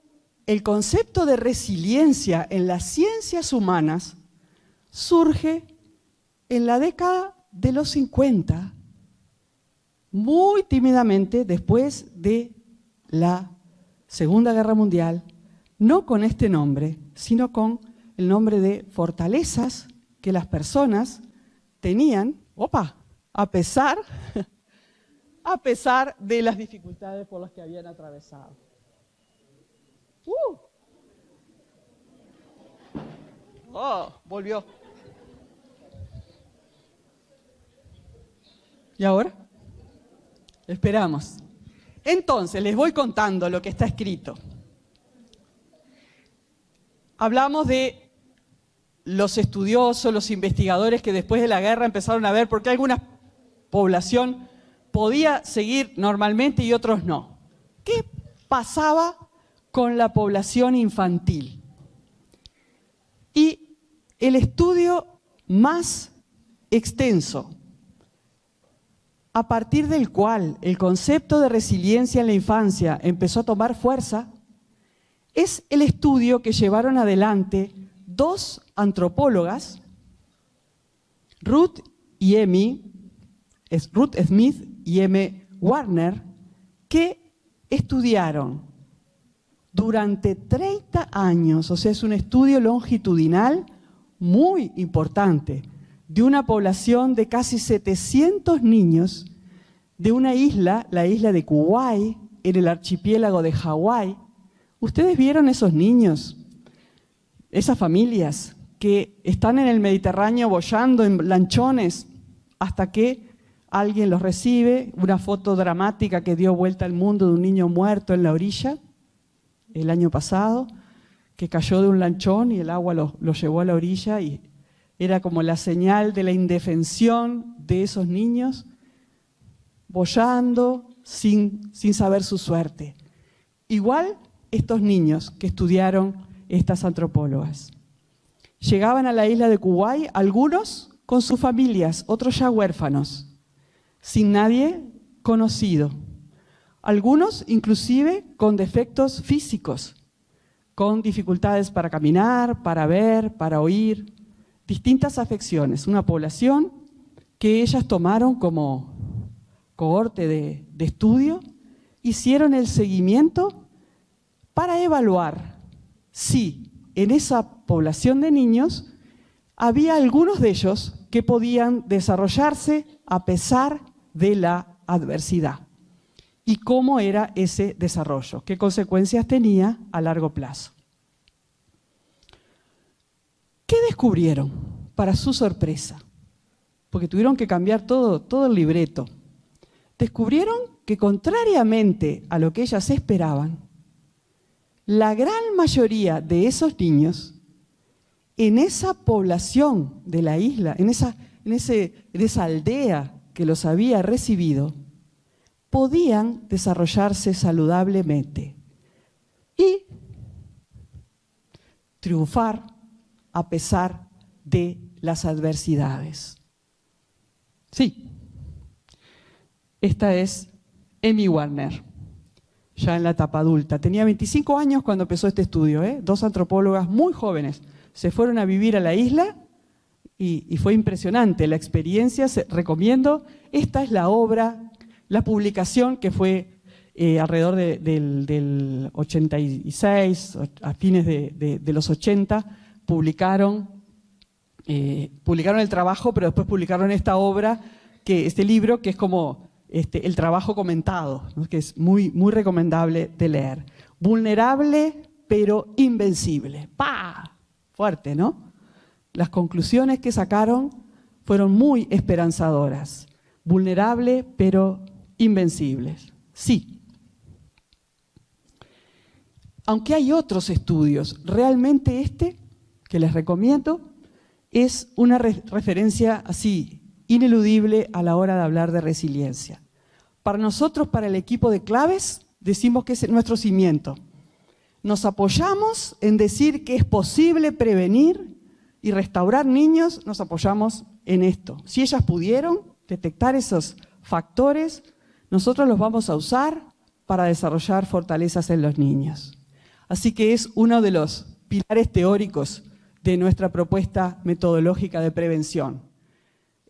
el concepto de resiliencia en las ciencias humanas surge en la década de los 50, muy tímidamente después de la Segunda Guerra Mundial, no con este nombre, sino con el nombre de fortalezas que las personas tenían, a pesar de las dificultades por las que habían atravesado. Volvió. ¿Y ahora? Esperamos. Entonces, les voy contando lo que está escrito. Hablamos de los estudiosos, los investigadores que después de la guerra empezaron a ver por qué alguna población podía seguir normalmente y otros no. ¿Qué pasaba con la población infantil? Y el estudio más extenso, a partir del cual el concepto de resiliencia en la infancia empezó a tomar fuerza, es el estudio que llevaron adelante dos antropólogas, Ruth Smith y M. Warner, que estudiaron durante 30 años, o sea, es un estudio longitudinal muy importante, de una población de casi 700 niños de una isla, la isla de Kauai, en el archipiélago de Hawái. ¿Ustedes vieron esos niños, esas familias que están en el Mediterráneo boyando en lanchones hasta que alguien los recibe? Una foto dramática que dio vuelta al mundo de un niño muerto en la orilla el año pasado, que cayó de un lanchón y el agua lo llevó a la orilla, y era como la señal de la indefensión de esos niños boyando sin saber su suerte. Igual estos niños que estudiaron estas antropólogas. Llegaban a la isla de Kuwait, algunos con sus familias, otros ya huérfanos, sin nadie conocido. Algunos inclusive con defectos físicos, con dificultades para caminar, para ver, para oír, distintas afecciones. Una población que ellas tomaron como cohorte de estudio, hicieron el seguimiento para evaluar si en esa población de niños había algunos de ellos que podían desarrollarse a pesar de la adversidad. ¿Y cómo era ese desarrollo? ¿Qué consecuencias tenía a largo plazo? ¿Qué descubrieron? Para su sorpresa, porque tuvieron que cambiar todo el libreto. Descubrieron que, contrariamente a lo que ellas esperaban, la gran mayoría de esos niños, en esa población de la isla, en esa aldea que los había recibido, podían desarrollarse saludablemente y triunfar a pesar de las adversidades. Sí, esta es Amy Warner, ya en la etapa adulta. Tenía 25 años cuando empezó este estudio, Dos antropólogas muy jóvenes se fueron a vivir a la isla y fue impresionante la experiencia. Recomiendo, esta es la obra, la publicación que fue alrededor del 86, a fines de los 80, publicaron el trabajo, pero después publicaron esta obra, este libro, que es como el trabajo comentado, ¿no? Que es muy, muy recomendable de leer. Vulnerable, pero invencible. ¡Pah! Fuerte, ¿no? Las conclusiones que sacaron fueron muy esperanzadoras. Vulnerable, pero invencibles. Sí. Aunque hay otros estudios, realmente este, que les recomiendo, es una referencia así, ineludible a la hora de hablar de resiliencia. Para nosotros, para el equipo de Claves, decimos que es nuestro cimiento. Nos apoyamos en decir que es posible prevenir y restaurar niños, nos apoyamos en esto. Si ellas pudieron detectar esos factores, nosotros los vamos a usar para desarrollar fortalezas en los niños. Así que es uno de los pilares teóricos de nuestra propuesta metodológica de prevención.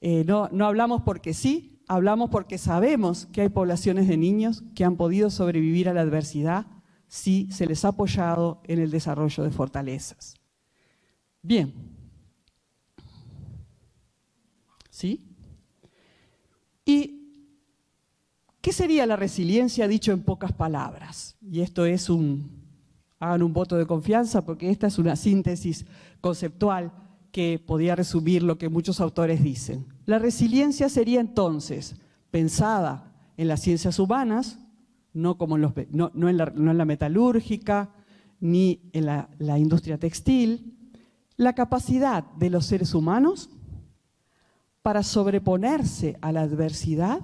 No hablamos porque sí, hablamos porque sabemos que hay poblaciones de niños que han podido sobrevivir a la adversidad si se les ha apoyado en el desarrollo de fortalezas. Bien. ¿Sí? ¿Y qué sería la resiliencia dicho en pocas palabras? Y esto es hagan un voto de confianza, porque esta es una síntesis conceptual que podía resumir lo que muchos autores dicen. La resiliencia sería entonces pensada en las ciencias humanas, no en la metalúrgica, ni en la industria textil, la capacidad de los seres humanos para sobreponerse a la adversidad,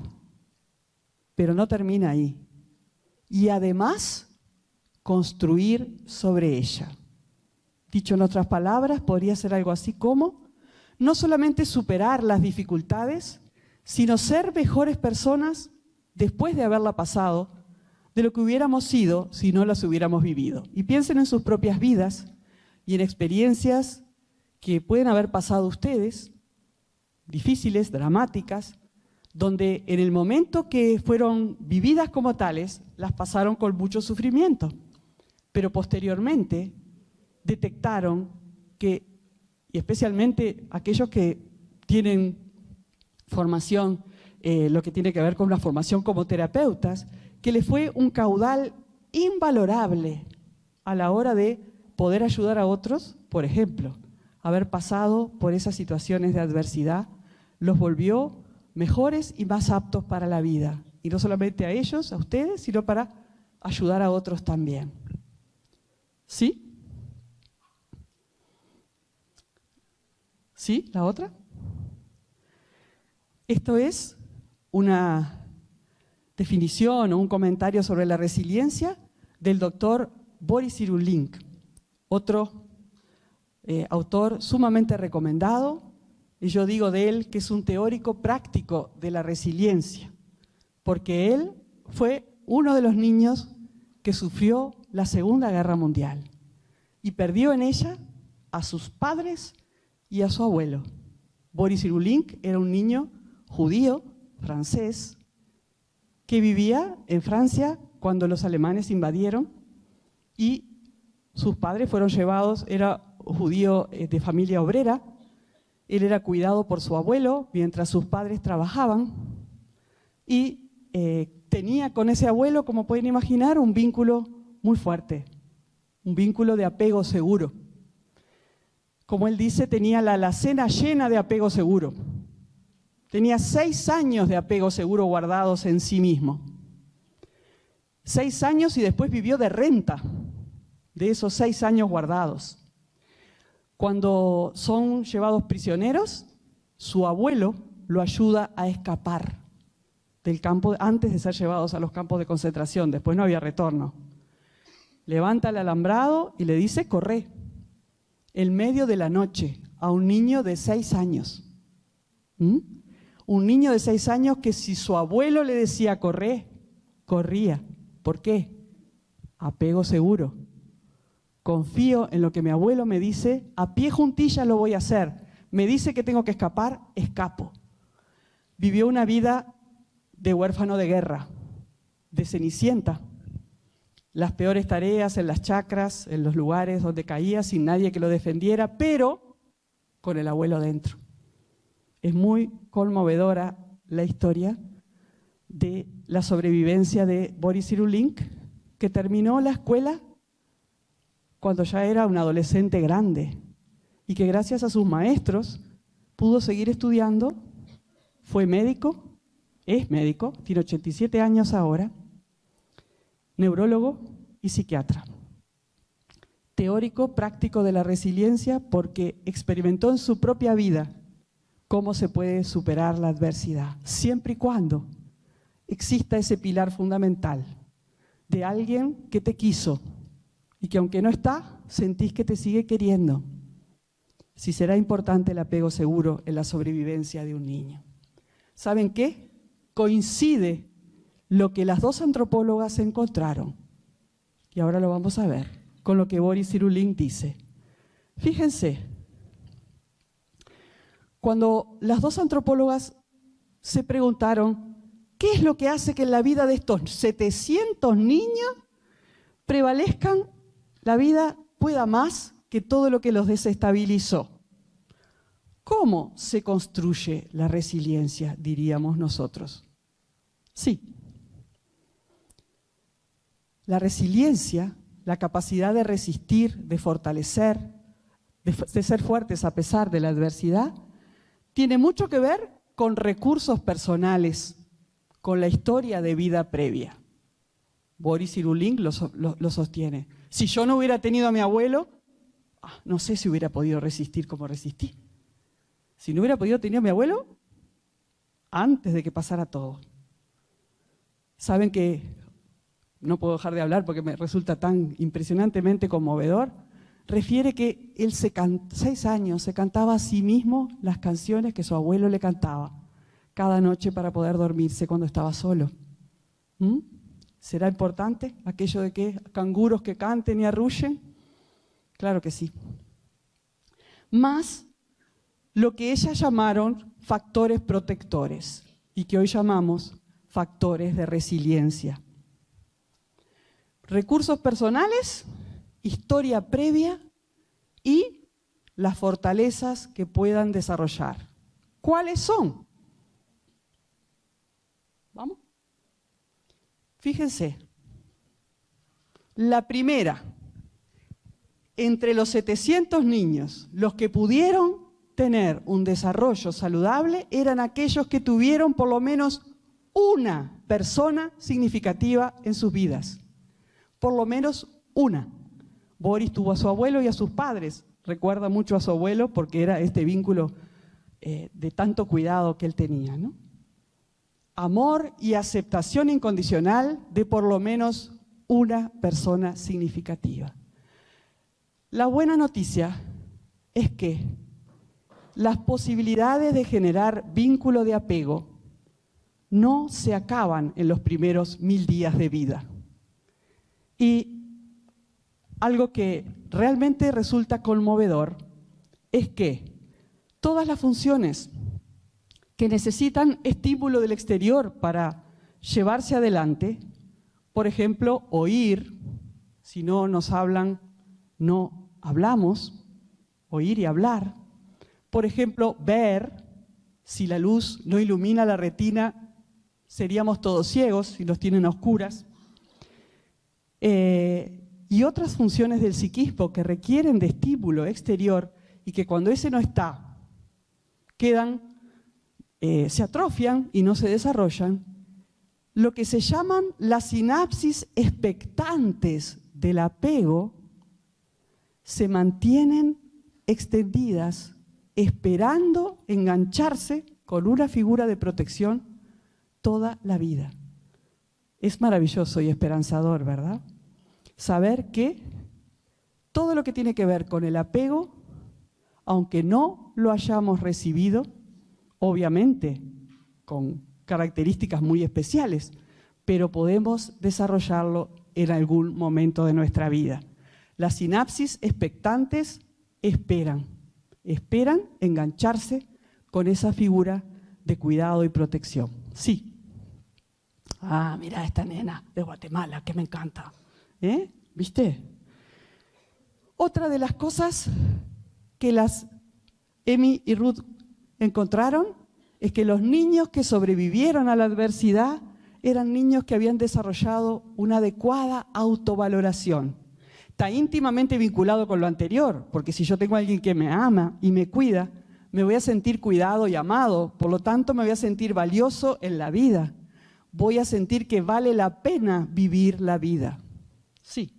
pero no termina ahí. Y además, construir sobre ella. Dicho en otras palabras, podría ser algo así como no solamente superar las dificultades, sino ser mejores personas después de haberla pasado de lo que hubiéramos sido si no las hubiéramos vivido. Y piensen en sus propias vidas y en experiencias que pueden haber pasado ustedes, difíciles, dramáticas, donde en el momento que fueron vividas como tales, las pasaron con mucho sufrimiento. Pero posteriormente detectaron que, y especialmente aquellos que tienen formación, lo que tiene que ver con la formación como terapeutas, que les fue un caudal invalorable a la hora de poder ayudar a otros. Por ejemplo, haber pasado por esas situaciones de adversidad los volvió mejores y más aptos para la vida. Y no solamente a ellos, a ustedes, sino para ayudar a otros también. ¿Sí? ¿Sí? ¿La otra? Esto es una definición o un comentario sobre la resiliencia del doctor Boris Cyrulnik, otro autor sumamente recomendado, y yo digo de él que es un teórico práctico de la resiliencia, porque él fue uno de los niños que sufrió la Segunda Guerra Mundial y perdió en ella a sus padres y a su abuelo. Boris Cyrulnik era un niño judío, francés, que vivía en Francia cuando los alemanes invadieron y sus padres fueron llevados, era judío de familia obrera, él era cuidado por su abuelo mientras sus padres trabajaban y tenía con ese abuelo, como pueden imaginar, un vínculo muy fuerte, un vínculo de apego seguro. Como él dice, tenía la alacena llena de apego seguro. Tenía 6 años de apego seguro guardados en sí mismo. 6 años y después vivió de renta de esos 6 años guardados. Cuando son llevados prisioneros, su abuelo lo ayuda a escapar del campo antes de ser llevados a los campos de concentración. Después no había retorno. Levanta el alambrado y le dice, corre, en medio de la noche, a un niño de 6 años. Un niño de 6 años que si su abuelo le decía corre, corría. ¿Por qué? Apego seguro. Confío en lo que mi abuelo me dice, a pie juntilla lo voy a hacer. Me dice que tengo que escapar, escapo. Vivió una vida de huérfano de guerra, de Cenicienta. Las peores tareas en las chacras, en los lugares donde caía sin nadie que lo defendiera, pero con el abuelo dentro. Es muy conmovedora la historia de la sobrevivencia de Boris Cyrulnik, que terminó la escuela cuando ya era un adolescente grande y que gracias a sus maestros pudo seguir estudiando, fue médico, es médico, tiene 87 años ahora, neurólogo y psiquiatra. Teórico práctico de la resiliencia porque experimentó en su propia vida cómo se puede superar la adversidad, siempre y cuando exista ese pilar fundamental de alguien que te quiso y que aunque no está, sentís que te sigue queriendo. Si será importante el apego seguro en la sobrevivencia de un niño. ¿Saben qué? Coincide lo que las 2 antropólogas encontraron, y ahora lo vamos a ver, con lo que Boris Cyrulnik dice. Fíjense, cuando las 2 antropólogas se preguntaron qué es lo que hace que en la vida de estos 700 niños prevalezcan, la vida pueda más que todo lo que los desestabilizó. ¿Cómo se construye la resiliencia, diríamos nosotros? Sí. La resiliencia, la capacidad de resistir, de fortalecer, de ser fuertes a pesar de la adversidad, tiene mucho que ver con recursos personales, con la historia de vida previa. Boris Cyrulnik lo sostiene. Si yo no hubiera tenido a mi abuelo, no sé si hubiera podido resistir como resistí. Si no hubiera podido tener a mi abuelo, antes de que pasara todo. Saben que, no puedo dejar de hablar porque me resulta tan impresionantemente conmovedor, refiere que él 6 años se cantaba a sí mismo las canciones que su abuelo le cantaba cada noche para poder dormirse cuando estaba solo. ¿Será importante aquello de que canguros que canten y arrullen? Claro que sí. Más lo que ellas llamaron factores protectores y que hoy llamamos factores de resiliencia. Recursos personales, historia previa y las fortalezas que puedan desarrollar. ¿Cuáles son? ¿Vamos? Fíjense, la primera, entre los 700 niños, los que pudieron tener un desarrollo saludable eran aquellos que tuvieron por lo menos una persona significativa en sus vidas. Por lo menos una. Boris tuvo a su abuelo y a sus padres. Recuerda mucho a su abuelo porque era este vínculo de tanto cuidado que él tenía, ¿no? Amor y aceptación incondicional de por lo menos una persona significativa. La buena noticia es que las posibilidades de generar vínculo de apego no se acaban en los primeros 1000 días de vida. Y algo que realmente resulta conmovedor es que todas las funciones que necesitan estímulo del exterior para llevarse adelante, por ejemplo, oír, si no nos hablan, no hablamos, oír y hablar. Por ejemplo, ver, si la luz no ilumina la retina, seríamos todos ciegos si los tienen a oscuras. Y otras funciones del psiquismo que requieren de estímulo exterior y que cuando ese no está, se atrofian y no se desarrollan, lo que se llaman las sinapsis expectantes del apego se mantienen extendidas, esperando engancharse con una figura de protección toda la vida. Es maravilloso y esperanzador, ¿verdad? Saber que todo lo que tiene que ver con el apego, aunque no lo hayamos recibido, obviamente con características muy especiales, pero podemos desarrollarlo en algún momento de nuestra vida. Las sinapsis expectantes esperan engancharse con esa figura de cuidado y protección. Sí. Ah, mira esta nena de Guatemala que me encanta. ¿Viste? Otra de las cosas que las Emi y Ruth encontraron es que los niños que sobrevivieron a la adversidad eran niños que habían desarrollado una adecuada autovaloración. Está íntimamente vinculado con lo anterior, porque si yo tengo a alguien que me ama y me cuida, me voy a sentir cuidado y amado, por lo tanto me voy a sentir valioso en la vida. Voy a sentir que vale la pena vivir la vida. Sí.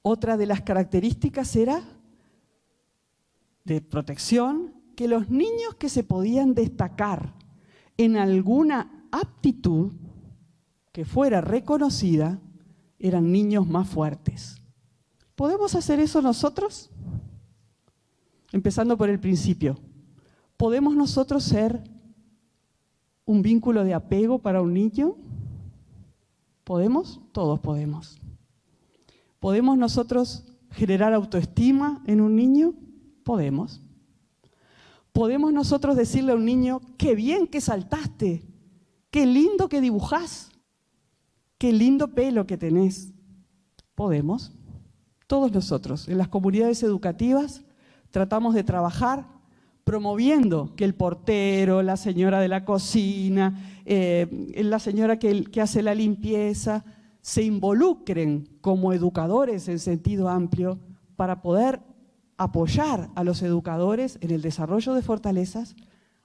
Otra de las características era de protección, que los niños que se podían destacar en alguna aptitud que fuera reconocida, eran niños más fuertes. ¿Podemos hacer eso nosotros? Empezando por el principio. ¿Podemos nosotros ser un vínculo de apego para un niño? ¿Podemos? Todos podemos. ¿Podemos nosotros generar autoestima en un niño? Podemos. ¿Podemos nosotros decirle a un niño, qué bien que saltaste, qué lindo que dibujás, qué lindo pelo que tenés? Podemos. Todos nosotros, en las comunidades educativas, tratamos de trabajar promoviendo que el portero, la señora de la cocina, la señora que hace la limpieza, se involucren como educadores en sentido amplio para poder apoyar a los educadores en el desarrollo de fortalezas,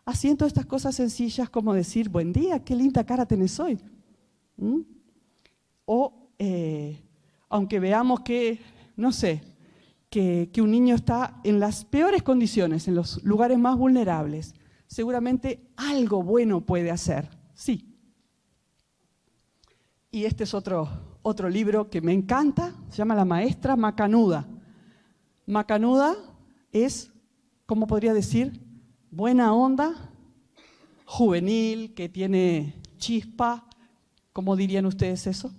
haciendo estas cosas sencillas como decir, buen día, qué linda cara tenés hoy. O, aunque veamos que, no sé, que un niño está en las peores condiciones, en los lugares más vulnerables, seguramente algo bueno puede hacer, sí. Y este es otro libro que me encanta, se llama La maestra macanuda. Macanuda es, ¿cómo podría decir? Buena onda, juvenil, que tiene chispa. ¿Cómo dirían ustedes eso?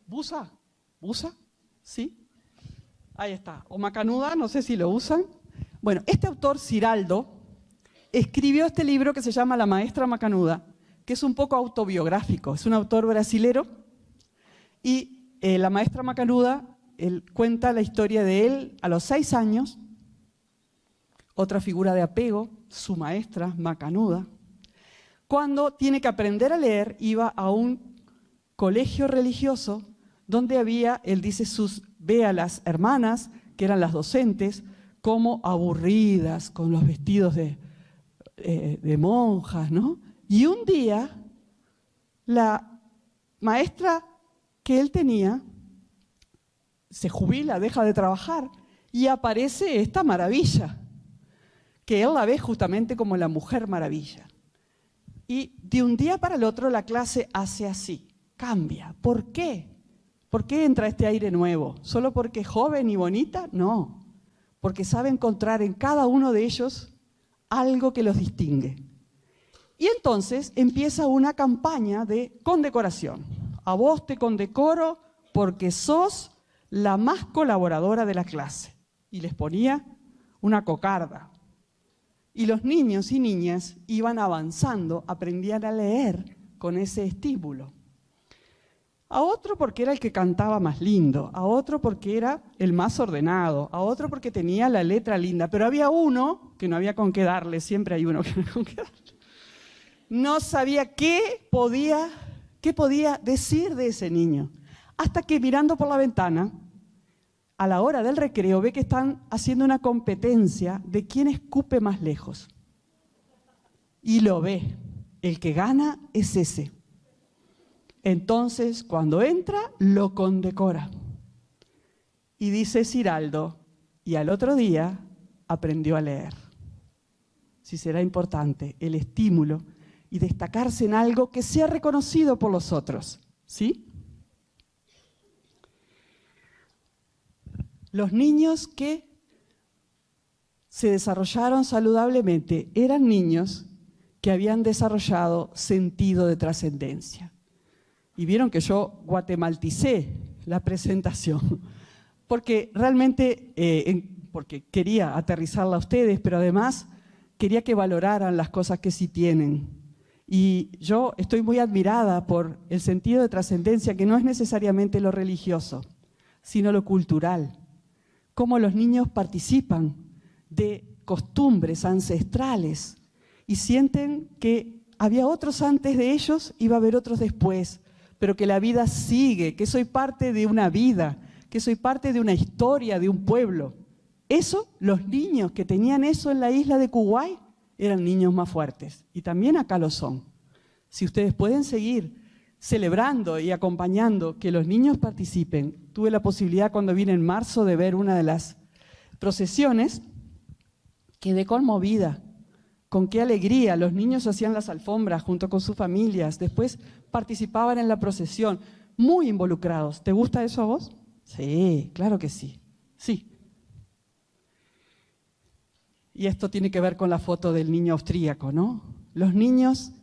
¿Busa? ¿Busa? ¿Sí? Ahí está. O macanuda, no sé si lo usan. Bueno, este autor, Ciraldo, escribió este libro que se llama La maestra macanuda, que es un poco autobiográfico. Es un autor brasilero y la maestra macanuda, él cuenta la historia de él a los 6 años, otra figura de apego, su maestra macanuda. Cuando tiene que aprender a leer, iba a un colegio religioso donde había, él dice, ve a las hermanas, que eran las docentes, como aburridas, con los vestidos de monjas, ¿no? Y un día, la maestra que él tenía se jubila, deja de trabajar y aparece esta maravilla, que él la ve justamente como la mujer maravilla. Y de un día para el otro la clase hace así, cambia. ¿Por qué? ¿Por qué entra este aire nuevo? ¿Solo porque es joven y bonita? No, porque sabe encontrar en cada uno de ellos algo que los distingue. Y entonces empieza una campaña de condecoración. A vos te condecoro porque sos la más colaboradora de la clase. Y les ponía una cocarda. Y los niños y niñas iban avanzando, aprendían a leer con ese estímulo. A otro porque era el que cantaba más lindo, a otro porque era el más ordenado, a otro porque tenía la letra linda, pero había uno que no había con qué darle, siempre hay uno que no había con qué darle. No sabía qué podía decir de ese niño, hasta que mirando por la ventana, a la hora del recreo, ve que están haciendo una competencia de quién escupe más lejos. Y lo ve, el que gana es ese. Entonces, cuando entra, lo condecora. Y dice Ciraldo, y al otro día aprendió a leer. Sí será importante el estímulo y destacarse en algo que sea reconocido por los otros, ¿sí? Los niños que se desarrollaron saludablemente eran niños que habían desarrollado sentido de trascendencia. Y vieron que yo guatemalticé la presentación, porque realmente, porque quería aterrizarla a ustedes, pero además quería que valoraran las cosas que sí tienen. Y yo estoy muy admirada por el sentido de trascendencia, que no es necesariamente lo religioso, sino lo cultural. Cómo los niños participan de costumbres ancestrales y sienten que había otros antes de ellos y va a haber otros después, pero que la vida sigue, que soy parte de una vida, que soy parte de una historia, de un pueblo. Eso, los niños que tenían eso en la isla de Kuwait, eran niños más fuertes. Y también acá lo son. Si ustedes pueden seguir celebrando y acompañando que los niños participen. Tuve la posibilidad cuando vine en marzo de ver una de las procesiones, quedé conmovida. Con qué alegría, los niños hacían las alfombras junto con sus familias, después participaban en la procesión, muy involucrados. ¿Te gusta eso a vos? Sí, claro que sí, sí. Y esto tiene que ver con la foto del niño austríaco, ¿no? Los niños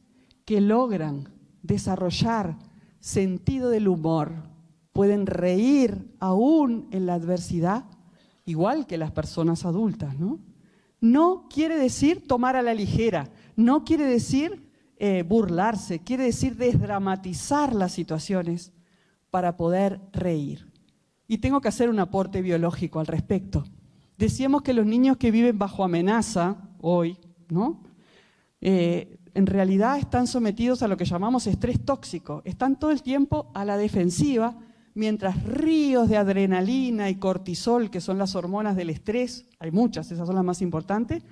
que logran desarrollar sentido del humor, pueden reír aún en la adversidad, igual que las personas adultas, ¿no? No quiere decir tomar a la ligera, no quiere decir burlarse, quiere decir desdramatizar las situaciones para poder reír. Y tengo que hacer un aporte biológico al respecto. Decíamos que los niños que viven bajo amenaza hoy, ¿no? En realidad están sometidos a lo que llamamos estrés tóxico, están todo el tiempo a la defensiva, mientras ríos de adrenalina y cortisol, que son las hormonas del estrés, hay muchas, esas son las más importantes,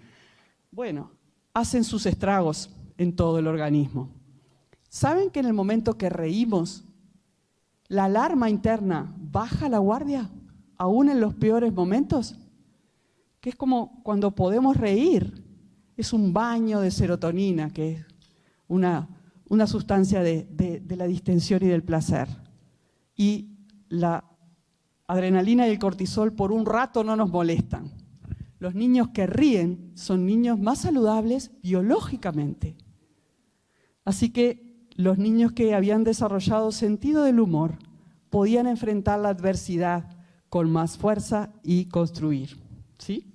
bueno, hacen sus estragos en todo el organismo. ¿Saben que en el momento que reímos, la alarma interna baja la guardia, aún en los peores momentos? Que es como cuando podemos reír, es un baño de serotonina, que es una sustancia de la distensión y del placer. Y la adrenalina y el cortisol por un rato no nos molestan. Los niños que ríen son niños más saludables biológicamente. Así que los niños que habían desarrollado sentido del humor podían enfrentar la adversidad con más fuerza y construir, ¿sí?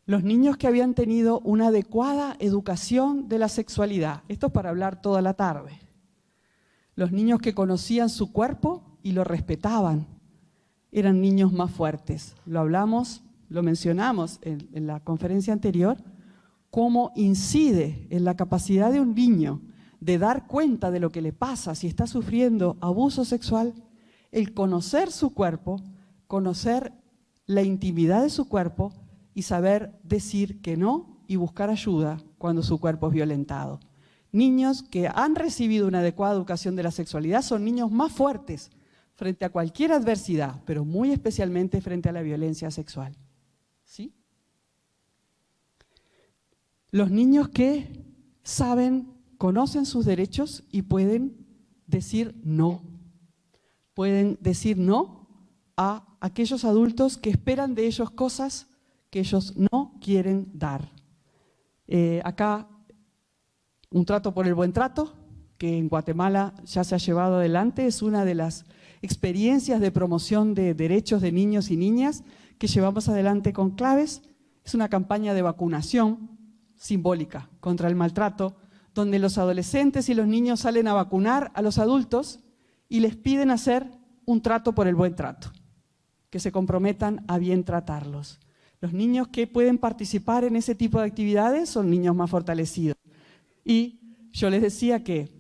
Los niños que habían tenido una adecuada educación de la sexualidad, esto es para hablar toda la tarde. Los niños que conocían su cuerpo y lo respetaban, eran niños más fuertes. Lo hablamos, lo mencionamos en la conferencia anterior, cómo incide en la capacidad de un niño de dar cuenta de lo que le pasa si está sufriendo abuso sexual, el conocer su cuerpo, conocer la intimidad de su cuerpo y saber decir que no y buscar ayuda cuando su cuerpo es violentado. Niños que han recibido una adecuada educación de la sexualidad son niños más fuertes frente a cualquier adversidad, pero muy especialmente frente a la violencia sexual. ¿Sí? Los niños que saben, conocen sus derechos y pueden decir no. Pueden decir no a aquellos adultos que esperan de ellos cosas que ellos no quieren dar. Acá, un trato por el buen trato, que en Guatemala ya se ha llevado adelante, es una de las experiencias de promoción de derechos de niños y niñas que llevamos adelante con Claves. Es una campaña de vacunación simbólica contra el maltrato, donde los adolescentes y los niños salen a vacunar a los adultos y les piden hacer un trato por el buen trato, que se comprometan a bien tratarlos. Los niños que pueden participar en ese tipo de actividades son niños más fortalecidos. Y yo les decía que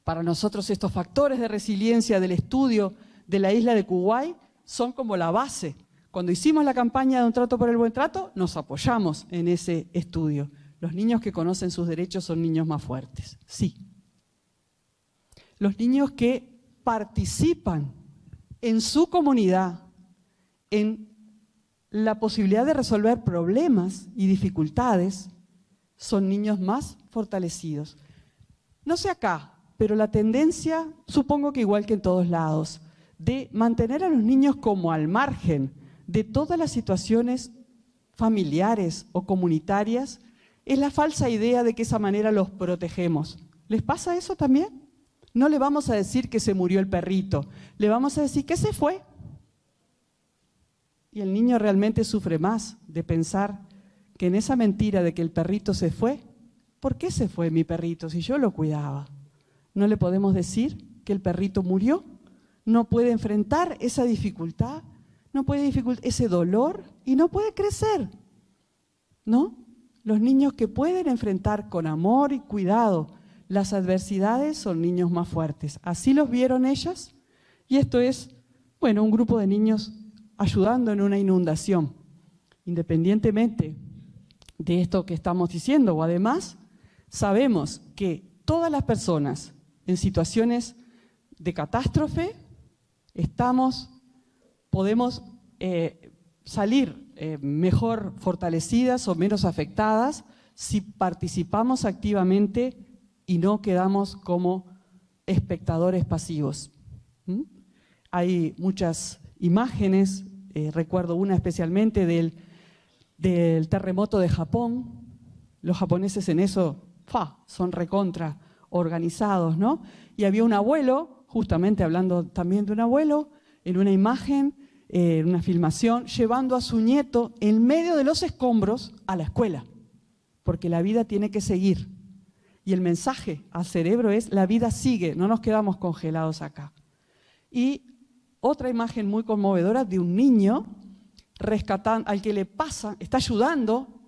para nosotros estos factores de resiliencia del estudio de la isla de Kuwait son como la base. Cuando hicimos la campaña de un trato por el buen trato, nos apoyamos en ese estudio. Los niños que conocen sus derechos son niños más fuertes, sí. Los niños que participan en su comunidad, en la posibilidad de resolver problemas y dificultades, son niños más fortalecidos. No sé acá, pero la tendencia, supongo que igual que en todos lados, de mantener a los niños como al margen de todas las situaciones familiares o comunitarias, es la falsa idea de que de esa manera los protegemos. ¿Les pasa eso también? No le vamos a decir que se murió el perrito, le vamos a decir que se fue. Y el niño realmente sufre más de pensar que en esa mentira de que el perrito se fue, ¿por qué se fue mi perrito si yo lo cuidaba? No le podemos decir que el perrito murió, no puede enfrentar esa dificultad, no puede ese dolor y no puede crecer, ¿no? Los niños que pueden enfrentar con amor y cuidado las adversidades son niños más fuertes. Así los vieron ellas y esto es, bueno, un grupo de niños ayudando en una inundación. Independientemente de esto que estamos diciendo, o además, sabemos que todas las personas en situaciones de catástrofe podemos salir mejor fortalecidas o menos afectadas si participamos activamente y no quedamos como espectadores pasivos. Hay muchas imágenes, recuerdo una especialmente del terremoto de Japón. Los japoneses en eso son recontra organizados, ¿no? Y había un abuelo, justamente hablando también de un abuelo, en una imagen, en una filmación, llevando a su nieto en medio de los escombros a la escuela, porque la vida tiene que seguir. Y el mensaje al cerebro es: la vida sigue, no nos quedamos congelados acá. Y otra imagen muy conmovedora de un niño rescatando, al que le pasa, está ayudando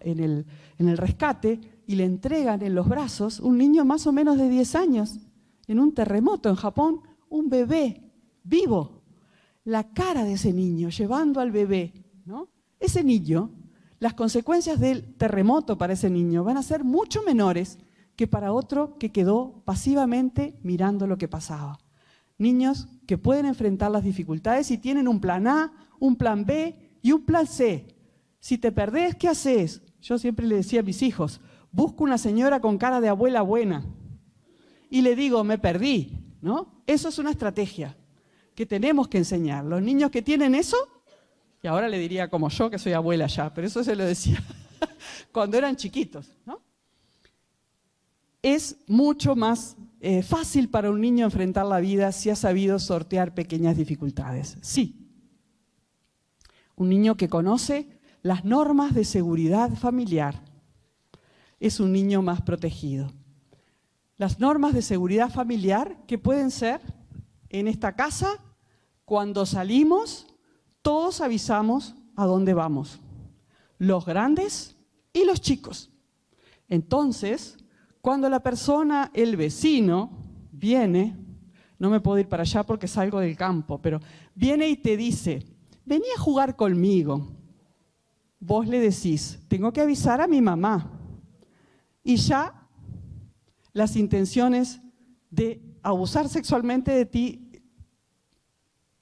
en el rescate, y le entregan en los brazos un niño más o menos de 10 años, en un terremoto en Japón, un bebé vivo. La cara de ese niño llevando al bebé, ¿no? Ese niño, las consecuencias del terremoto para ese niño van a ser mucho menores que para otro que quedó pasivamente mirando lo que pasaba. Niños que pueden enfrentar las dificultades y tienen un plan A, un plan B y un plan C. Si te perdés, ¿qué haces? Yo siempre le decía a mis hijos: busco una señora con cara de abuela buena y le digo, me perdí, ¿no? Eso es una estrategia que tenemos que enseñar. Los niños que tienen eso, y ahora le diría como yo, que soy abuela ya, pero eso se lo decía cuando eran chiquitos, ¿no? Es mucho más fácil para un niño enfrentar la vida si ha sabido sortear pequeñas dificultades. Sí. Un niño que conoce las normas de seguridad familiar es un niño más protegido. Las normas de seguridad familiar que pueden ser: en esta casa, cuando salimos, todos avisamos a dónde vamos, los grandes y los chicos. Entonces, cuando la persona, el vecino, viene, no me puedo ir para allá porque salgo del campo, pero viene y te dice, vení a jugar conmigo. Vos le decís, tengo que avisar a mi mamá. Y ya las intenciones de abusar sexualmente de ti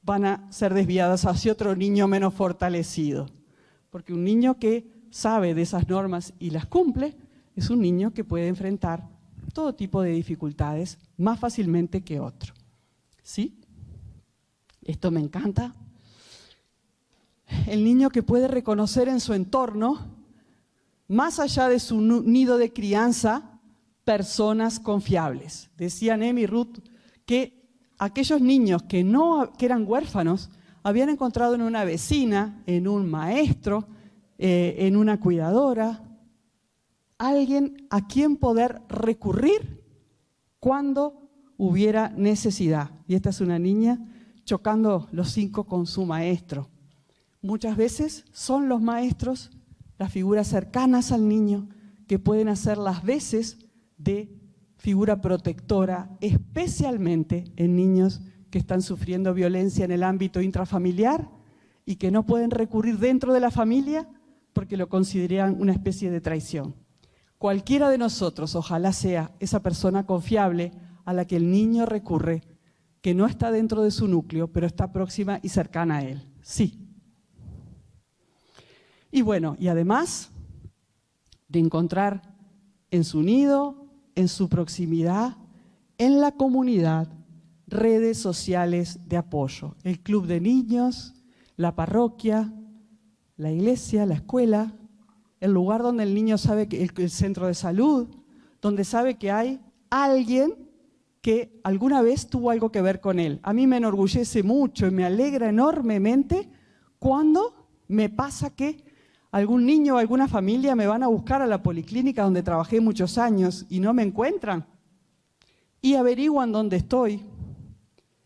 van a ser desviadas hacia otro niño menos fortalecido. Porque un niño que sabe de esas normas y las cumple es un niño que puede enfrentar todo tipo de dificultades, más fácilmente que otro. ¿Sí? Esto me encanta. El niño que puede reconocer en su entorno, más allá de su nido de crianza, personas confiables. Decían Emi y Ruth que aquellos niños que eran huérfanos habían encontrado en una vecina, en un maestro, en una cuidadora, alguien a quien poder recurrir cuando hubiera necesidad. Y esta es una niña chocando los 5 con su maestro. Muchas veces son los maestros las figuras cercanas al niño que pueden hacer las veces de figura protectora, especialmente en niños que están sufriendo violencia en el ámbito intrafamiliar y que no pueden recurrir dentro de la familia porque lo consideran una especie de traición. Cualquiera de nosotros, ojalá sea esa persona confiable a la que el niño recurre, que no está dentro de su núcleo, pero está próxima y cercana a él. Sí. Y bueno, y además de encontrar en su nido, en su proximidad, en la comunidad, redes sociales de apoyo. El club de niños, la parroquia, la iglesia, la escuela, el lugar donde el niño sabe que el centro de salud, donde sabe que hay alguien que alguna vez tuvo algo que ver con él. A mí me enorgullece mucho y me alegra enormemente cuando me pasa que algún niño o alguna familia me van a buscar a la policlínica donde trabajé muchos años y no me encuentran y averiguan dónde estoy.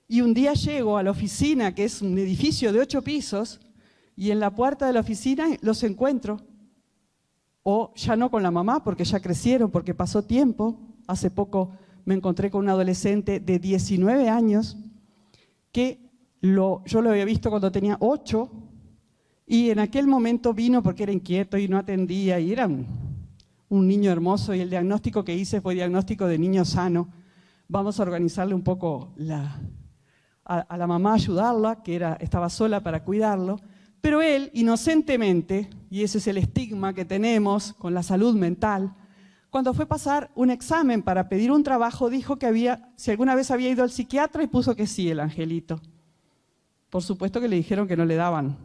Y un día llego a la oficina, que es un edificio de 8 pisos, y en la puerta de la oficina los encuentro. O ya no con la mamá, porque ya crecieron, porque pasó tiempo. Hace poco me encontré con un adolescente de 19 años que yo lo había visto cuando tenía 8 y en aquel momento vino porque era inquieto y no atendía y era un niño hermoso y el diagnóstico que hice fue diagnóstico de niño sano. Vamos a organizarle un poco a la mamá, ayudarla, que estaba sola para cuidarlo. Pero él, inocentemente, y ese es el estigma que tenemos con la salud mental, cuando fue a pasar un examen para pedir un trabajo, dijo que si alguna vez había ido al psiquiatra y puso que sí, el angelito. Por supuesto que le dijeron que no le daban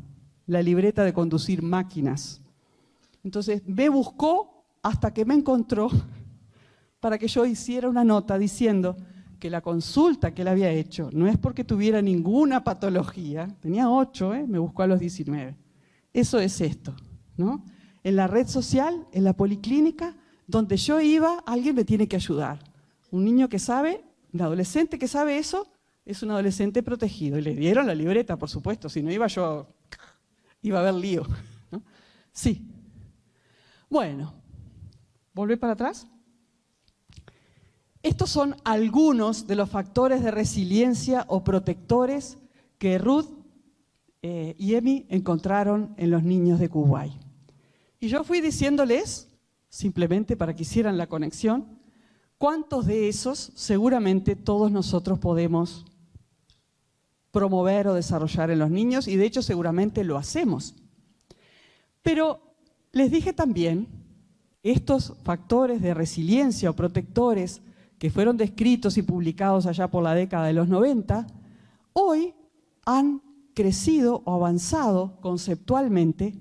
la libreta de conducir máquinas. Entonces me buscó hasta que me encontró para que yo hiciera una nota diciendo que la consulta que él había hecho no es porque tuviera ninguna patología, tenía 8, me buscó a los 19. Eso es esto, ¿no? En la red social, en la policlínica, donde yo iba, alguien me tiene que ayudar. Un niño que sabe, un adolescente que sabe eso, es un adolescente protegido. Y le dieron la libreta, por supuesto, si no iba a haber lío, ¿no? Sí. Bueno, ¿volver para atrás? Estos son algunos de los factores de resiliencia o protectores que Ruth y Emi encontraron en los niños de Kuwait. Y yo fui diciéndoles, simplemente para que hicieran la conexión, cuántos de esos seguramente todos nosotros podemos promover o desarrollar en los niños, y de hecho seguramente lo hacemos. Pero les dije también, estos factores de resiliencia o protectores que fueron descritos y publicados allá por la década de los 90, hoy han crecido o avanzado conceptualmente,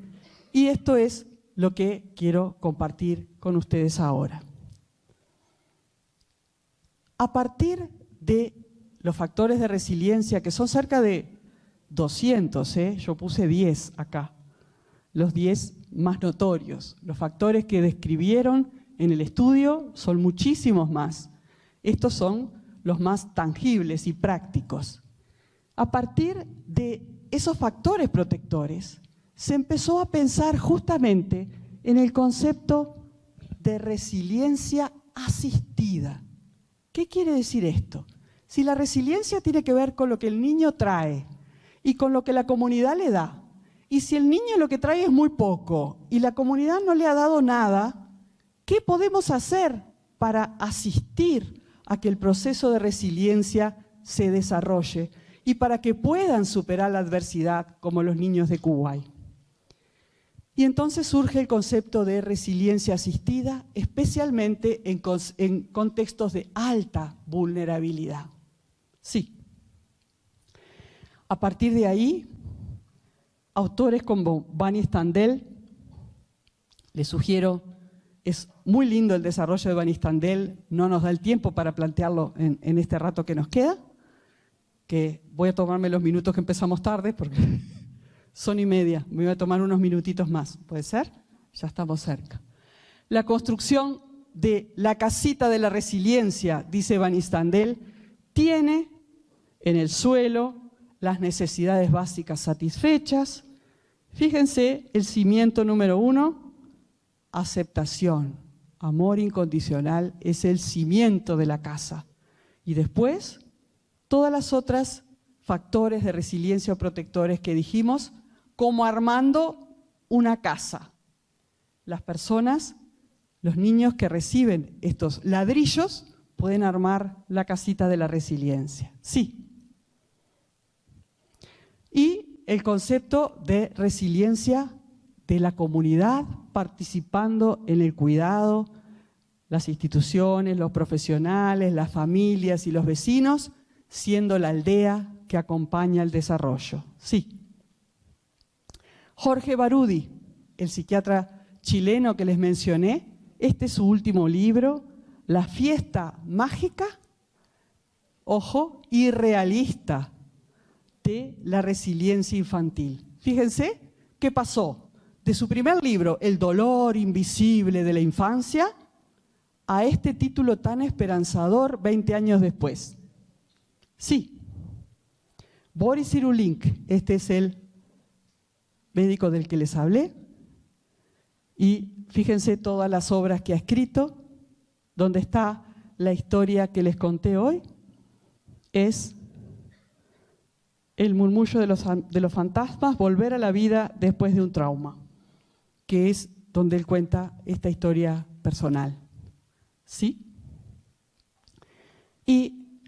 y esto es lo que quiero compartir con ustedes ahora. A partir de los factores de resiliencia, que son cerca de 200, yo puse 10 acá, los 10 más notorios. Los factores que describieron en el estudio son muchísimos más. Estos son los más tangibles y prácticos. A partir de esos factores protectores, se empezó a pensar justamente en el concepto de resiliencia asistida. ¿Qué quiere decir esto? Si la resiliencia tiene que ver con lo que el niño trae y con lo que la comunidad le da, y si el niño lo que trae es muy poco y la comunidad no le ha dado nada, ¿qué podemos hacer para asistir a que el proceso de resiliencia se desarrolle y para que puedan superar la adversidad como los niños de Kuwait? Y entonces surge el concepto de resiliencia asistida, especialmente en contextos de alta vulnerabilidad. Sí. A partir de ahí, autores como Bunny Standel, les sugiero, es muy lindo el desarrollo de Bunny Standel, no nos da el tiempo para plantearlo en este rato que nos queda, que voy a tomarme los minutos que empezamos tarde, porque son 1:30, me voy a tomar unos minutitos más, ¿puede ser? Ya estamos cerca. La construcción de la casita de la resiliencia, dice Bunny Standel, tiene en el suelo las necesidades básicas satisfechas. Fíjense, el cimiento número 1, aceptación. Amor incondicional es el cimiento de la casa. Y después, todas las otras factores de resiliencia o protectores que dijimos, como armando una casa. Las personas, los niños que reciben estos ladrillos, pueden armar la casita de la resiliencia. Sí. Y el concepto de resiliencia de la comunidad participando en el cuidado, las instituciones, los profesionales, las familias y los vecinos, siendo la aldea que acompaña el desarrollo. Sí. Jorge Barudi, el psiquiatra chileno que les mencioné, este es su último libro, La fiesta mágica, ojo, irrealista, de la resiliencia infantil. Fíjense qué pasó de su primer libro, El dolor invisible de la infancia, a este título tan esperanzador 20 años después. Sí, Boris Cyrulnik, este es el médico del que les hablé, y fíjense todas las obras que ha escrito, donde está la historia que les conté hoy, es El murmullo de los fantasmas, volver a la vida después de un trauma, que es donde él cuenta esta historia personal. ¿Sí? Y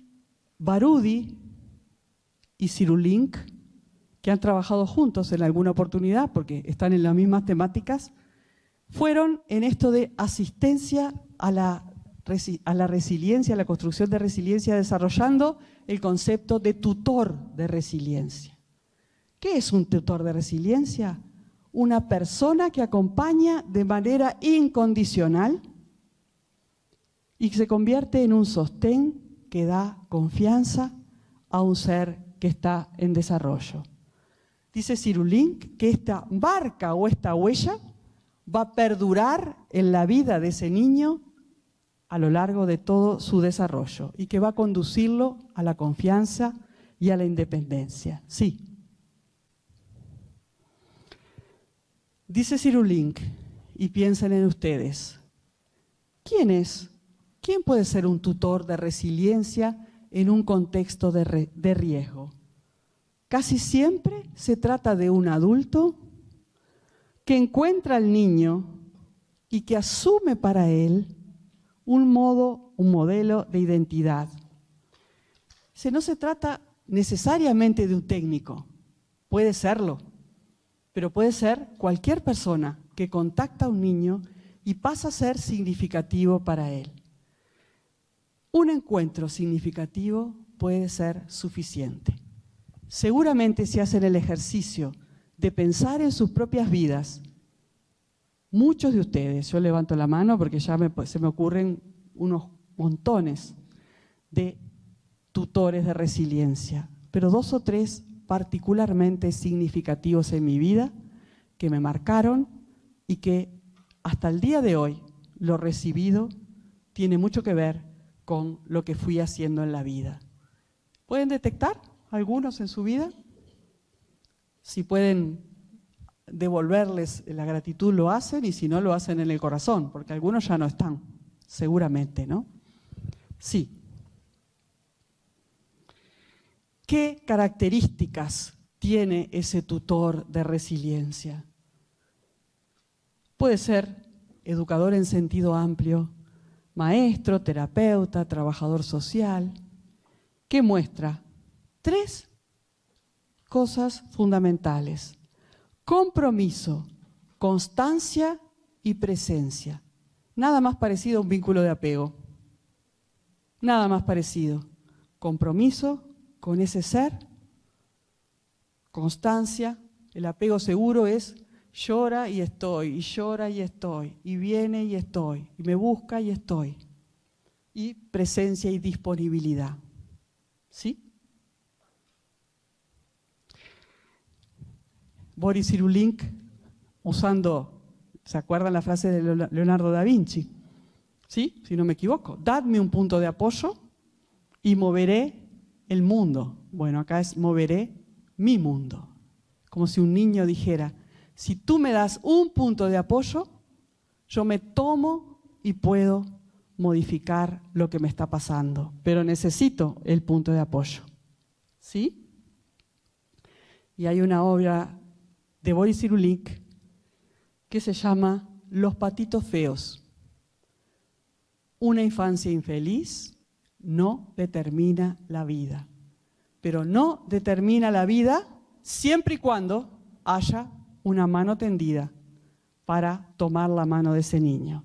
Barudi y Cyrulnik, que han trabajado juntos en alguna oportunidad, porque están en las mismas temáticas, fueron en esto de asistencia a la resiliencia, a la construcción de resiliencia, desarrollando el concepto de tutor de resiliencia. ¿Qué es un tutor de resiliencia? Una persona que acompaña de manera incondicional y se convierte en un sostén que da confianza a un ser que está en desarrollo. Dice Cyrulnik que esta marca o esta huella va a perdurar en la vida de ese niño a lo largo de todo su desarrollo y que va a conducirlo a la confianza y a la independencia. Sí. Dice Cyrulnik, y piensen en ustedes, ¿quién puede ser un tutor de resiliencia en un contexto de riesgo? Casi siempre se trata de un adulto que encuentra al niño y que asume para él un modelo de identidad. No se trata necesariamente de un técnico, puede serlo, pero puede ser cualquier persona que contacta a un niño y pasa a ser significativo para él. Un encuentro significativo puede ser suficiente. Seguramente si hacen el ejercicio de pensar en sus propias vidas, muchos de ustedes, yo levanto la mano porque ya se me ocurren unos montones de tutores de resiliencia, pero 2 o 3 particularmente significativos en mi vida que me marcaron y que hasta el día de hoy lo recibido tiene mucho que ver con lo que fui haciendo en la vida. ¿Pueden detectar algunos en su vida? Si pueden devolverles la gratitud, lo hacen, y si no, lo hacen en el corazón, porque algunos ya no están, seguramente, ¿no? Sí. ¿Qué características tiene ese tutor de resiliencia? Puede ser educador en sentido amplio, maestro, terapeuta, trabajador social, que muestra 3 cosas fundamentales: compromiso constancia y presencia. Nada más parecido a un vínculo de apego. Nada más parecido. Compromiso con ese ser, constancia. El apego seguro es llora y estoy, y llora y estoy, y viene y estoy, y me busca y estoy. Y presencia y disponibilidad. ¿Sí? Boris Cyrulnik, usando, ¿se acuerdan la frase de Leonardo da Vinci? ¿Sí? Si no me equivoco. Dadme un punto de apoyo y moveré el mundo. Bueno, acá es moveré mi mundo. Como si un niño dijera, si tú me das un punto de apoyo, yo me tomo y puedo modificar lo que me está pasando. Pero necesito el punto de apoyo. ¿Sí? Y hay una obra de Boris Cyrulnik que se llama Los patitos feos. Una infancia infeliz no determina la vida, pero no determina la vida siempre y cuando haya una mano tendida para tomar la mano de ese niño.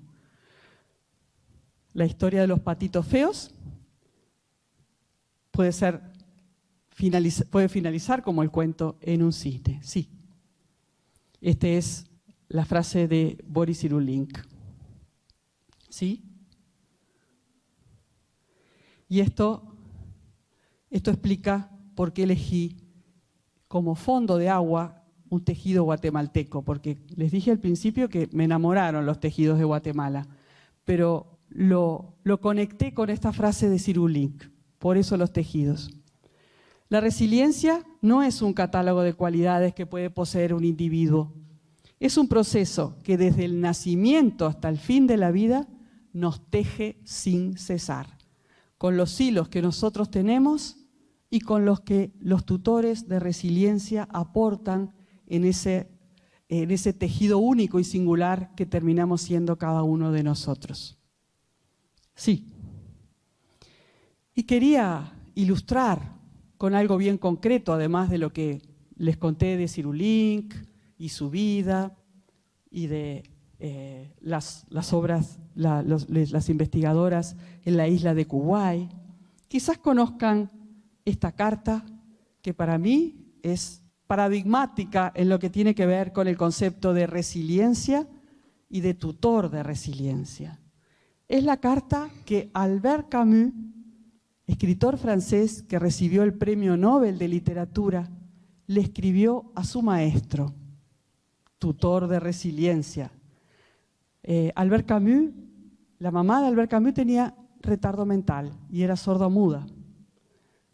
La historia de los patitos feos puede finalizar como el cuento en un cine, sí. Esta es la frase de Boris Cyrulnik. ¿Sí? Y esto explica por qué elegí como fondo de agua un tejido guatemalteco, porque les dije al principio que me enamoraron los tejidos de Guatemala, pero lo conecté con esta frase de Cyrulnik, por eso los tejidos. La resiliencia no es un catálogo de cualidades que puede poseer un individuo. Es un proceso que desde el nacimiento hasta el fin de la vida nos teje sin cesar, con los hilos que nosotros tenemos y con los que los tutores de resiliencia aportan en ese tejido único y singular que terminamos siendo cada uno de nosotros. Sí. Y quería ilustrar con algo bien concreto, además de lo que les conté de Cyrulnik y su vida y de las obras, las investigadoras en la isla de Kuwait. Quizás conozcan esta carta que para mí es paradigmática en lo que tiene que ver con el concepto de resiliencia y de tutor de resiliencia. Es la carta que Albert Camus, escritor francés que recibió el Premio Nobel de Literatura, le escribió a su maestro, tutor de resiliencia. Albert Camus, la mamá de Albert Camus tenía retardo mental y era sordomuda.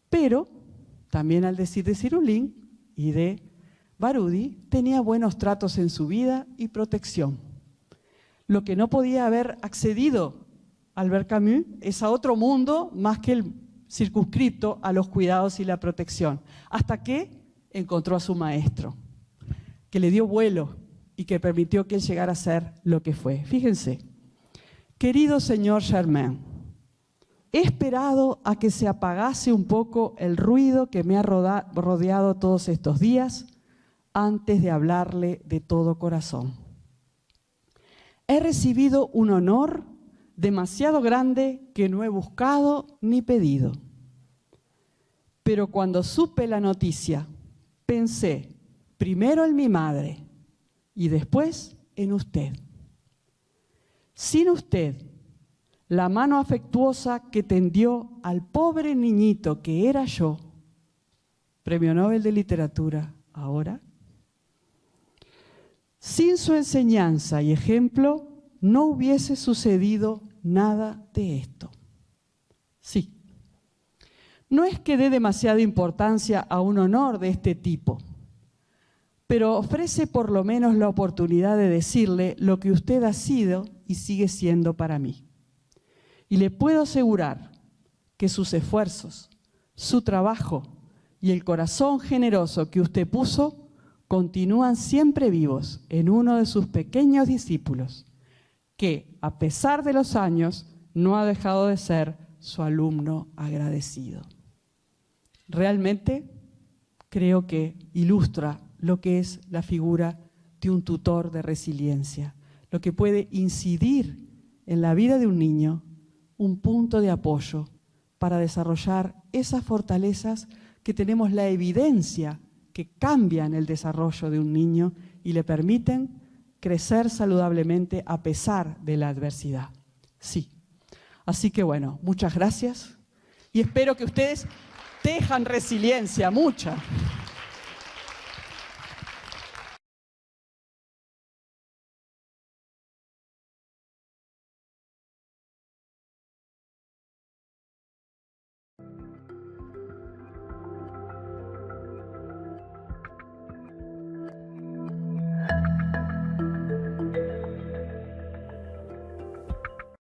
Pero, también al decir de Cyrulnik y de Barudi, tenía buenos tratos en su vida y protección. Lo que no podía haber accedido Albert Camus es a otro mundo más que el circunscrito a los cuidados y la protección, hasta que encontró a su maestro, que le dio vuelo y que permitió que él llegara a ser lo que fue. Fíjense, querido señor Germain, he esperado a que se apagase un poco el ruido que me ha rodeado todos estos días antes de hablarle de todo corazón. He recibido un honor demasiado grande que no he buscado ni pedido. Pero cuando supe la noticia, pensé primero en mi madre y después en usted. Sin usted, la mano afectuosa que tendió al pobre niñito que era yo, Premio Nobel de Literatura ahora, sin su enseñanza y ejemplo, no hubiese sucedido nada de esto. Sí, no es que dé demasiada importancia a un honor de este tipo, pero ofrece por lo menos la oportunidad de decirle lo que usted ha sido y sigue siendo para mí. Y le puedo asegurar que sus esfuerzos, su trabajo y el corazón generoso que usted puso continúan siempre vivos en uno de sus pequeños discípulos, que, a pesar de los años, no ha dejado de ser su alumno agradecido. Realmente creo que ilustra lo que es la figura de un tutor de resiliencia, lo que puede incidir en la vida de un niño, un punto de apoyo para desarrollar esas fortalezas que tenemos la evidencia que cambian el desarrollo de un niño y le permiten crecer saludablemente a pesar de la adversidad. Sí. Así que bueno, muchas gracias y espero que ustedes tejan resiliencia, mucha.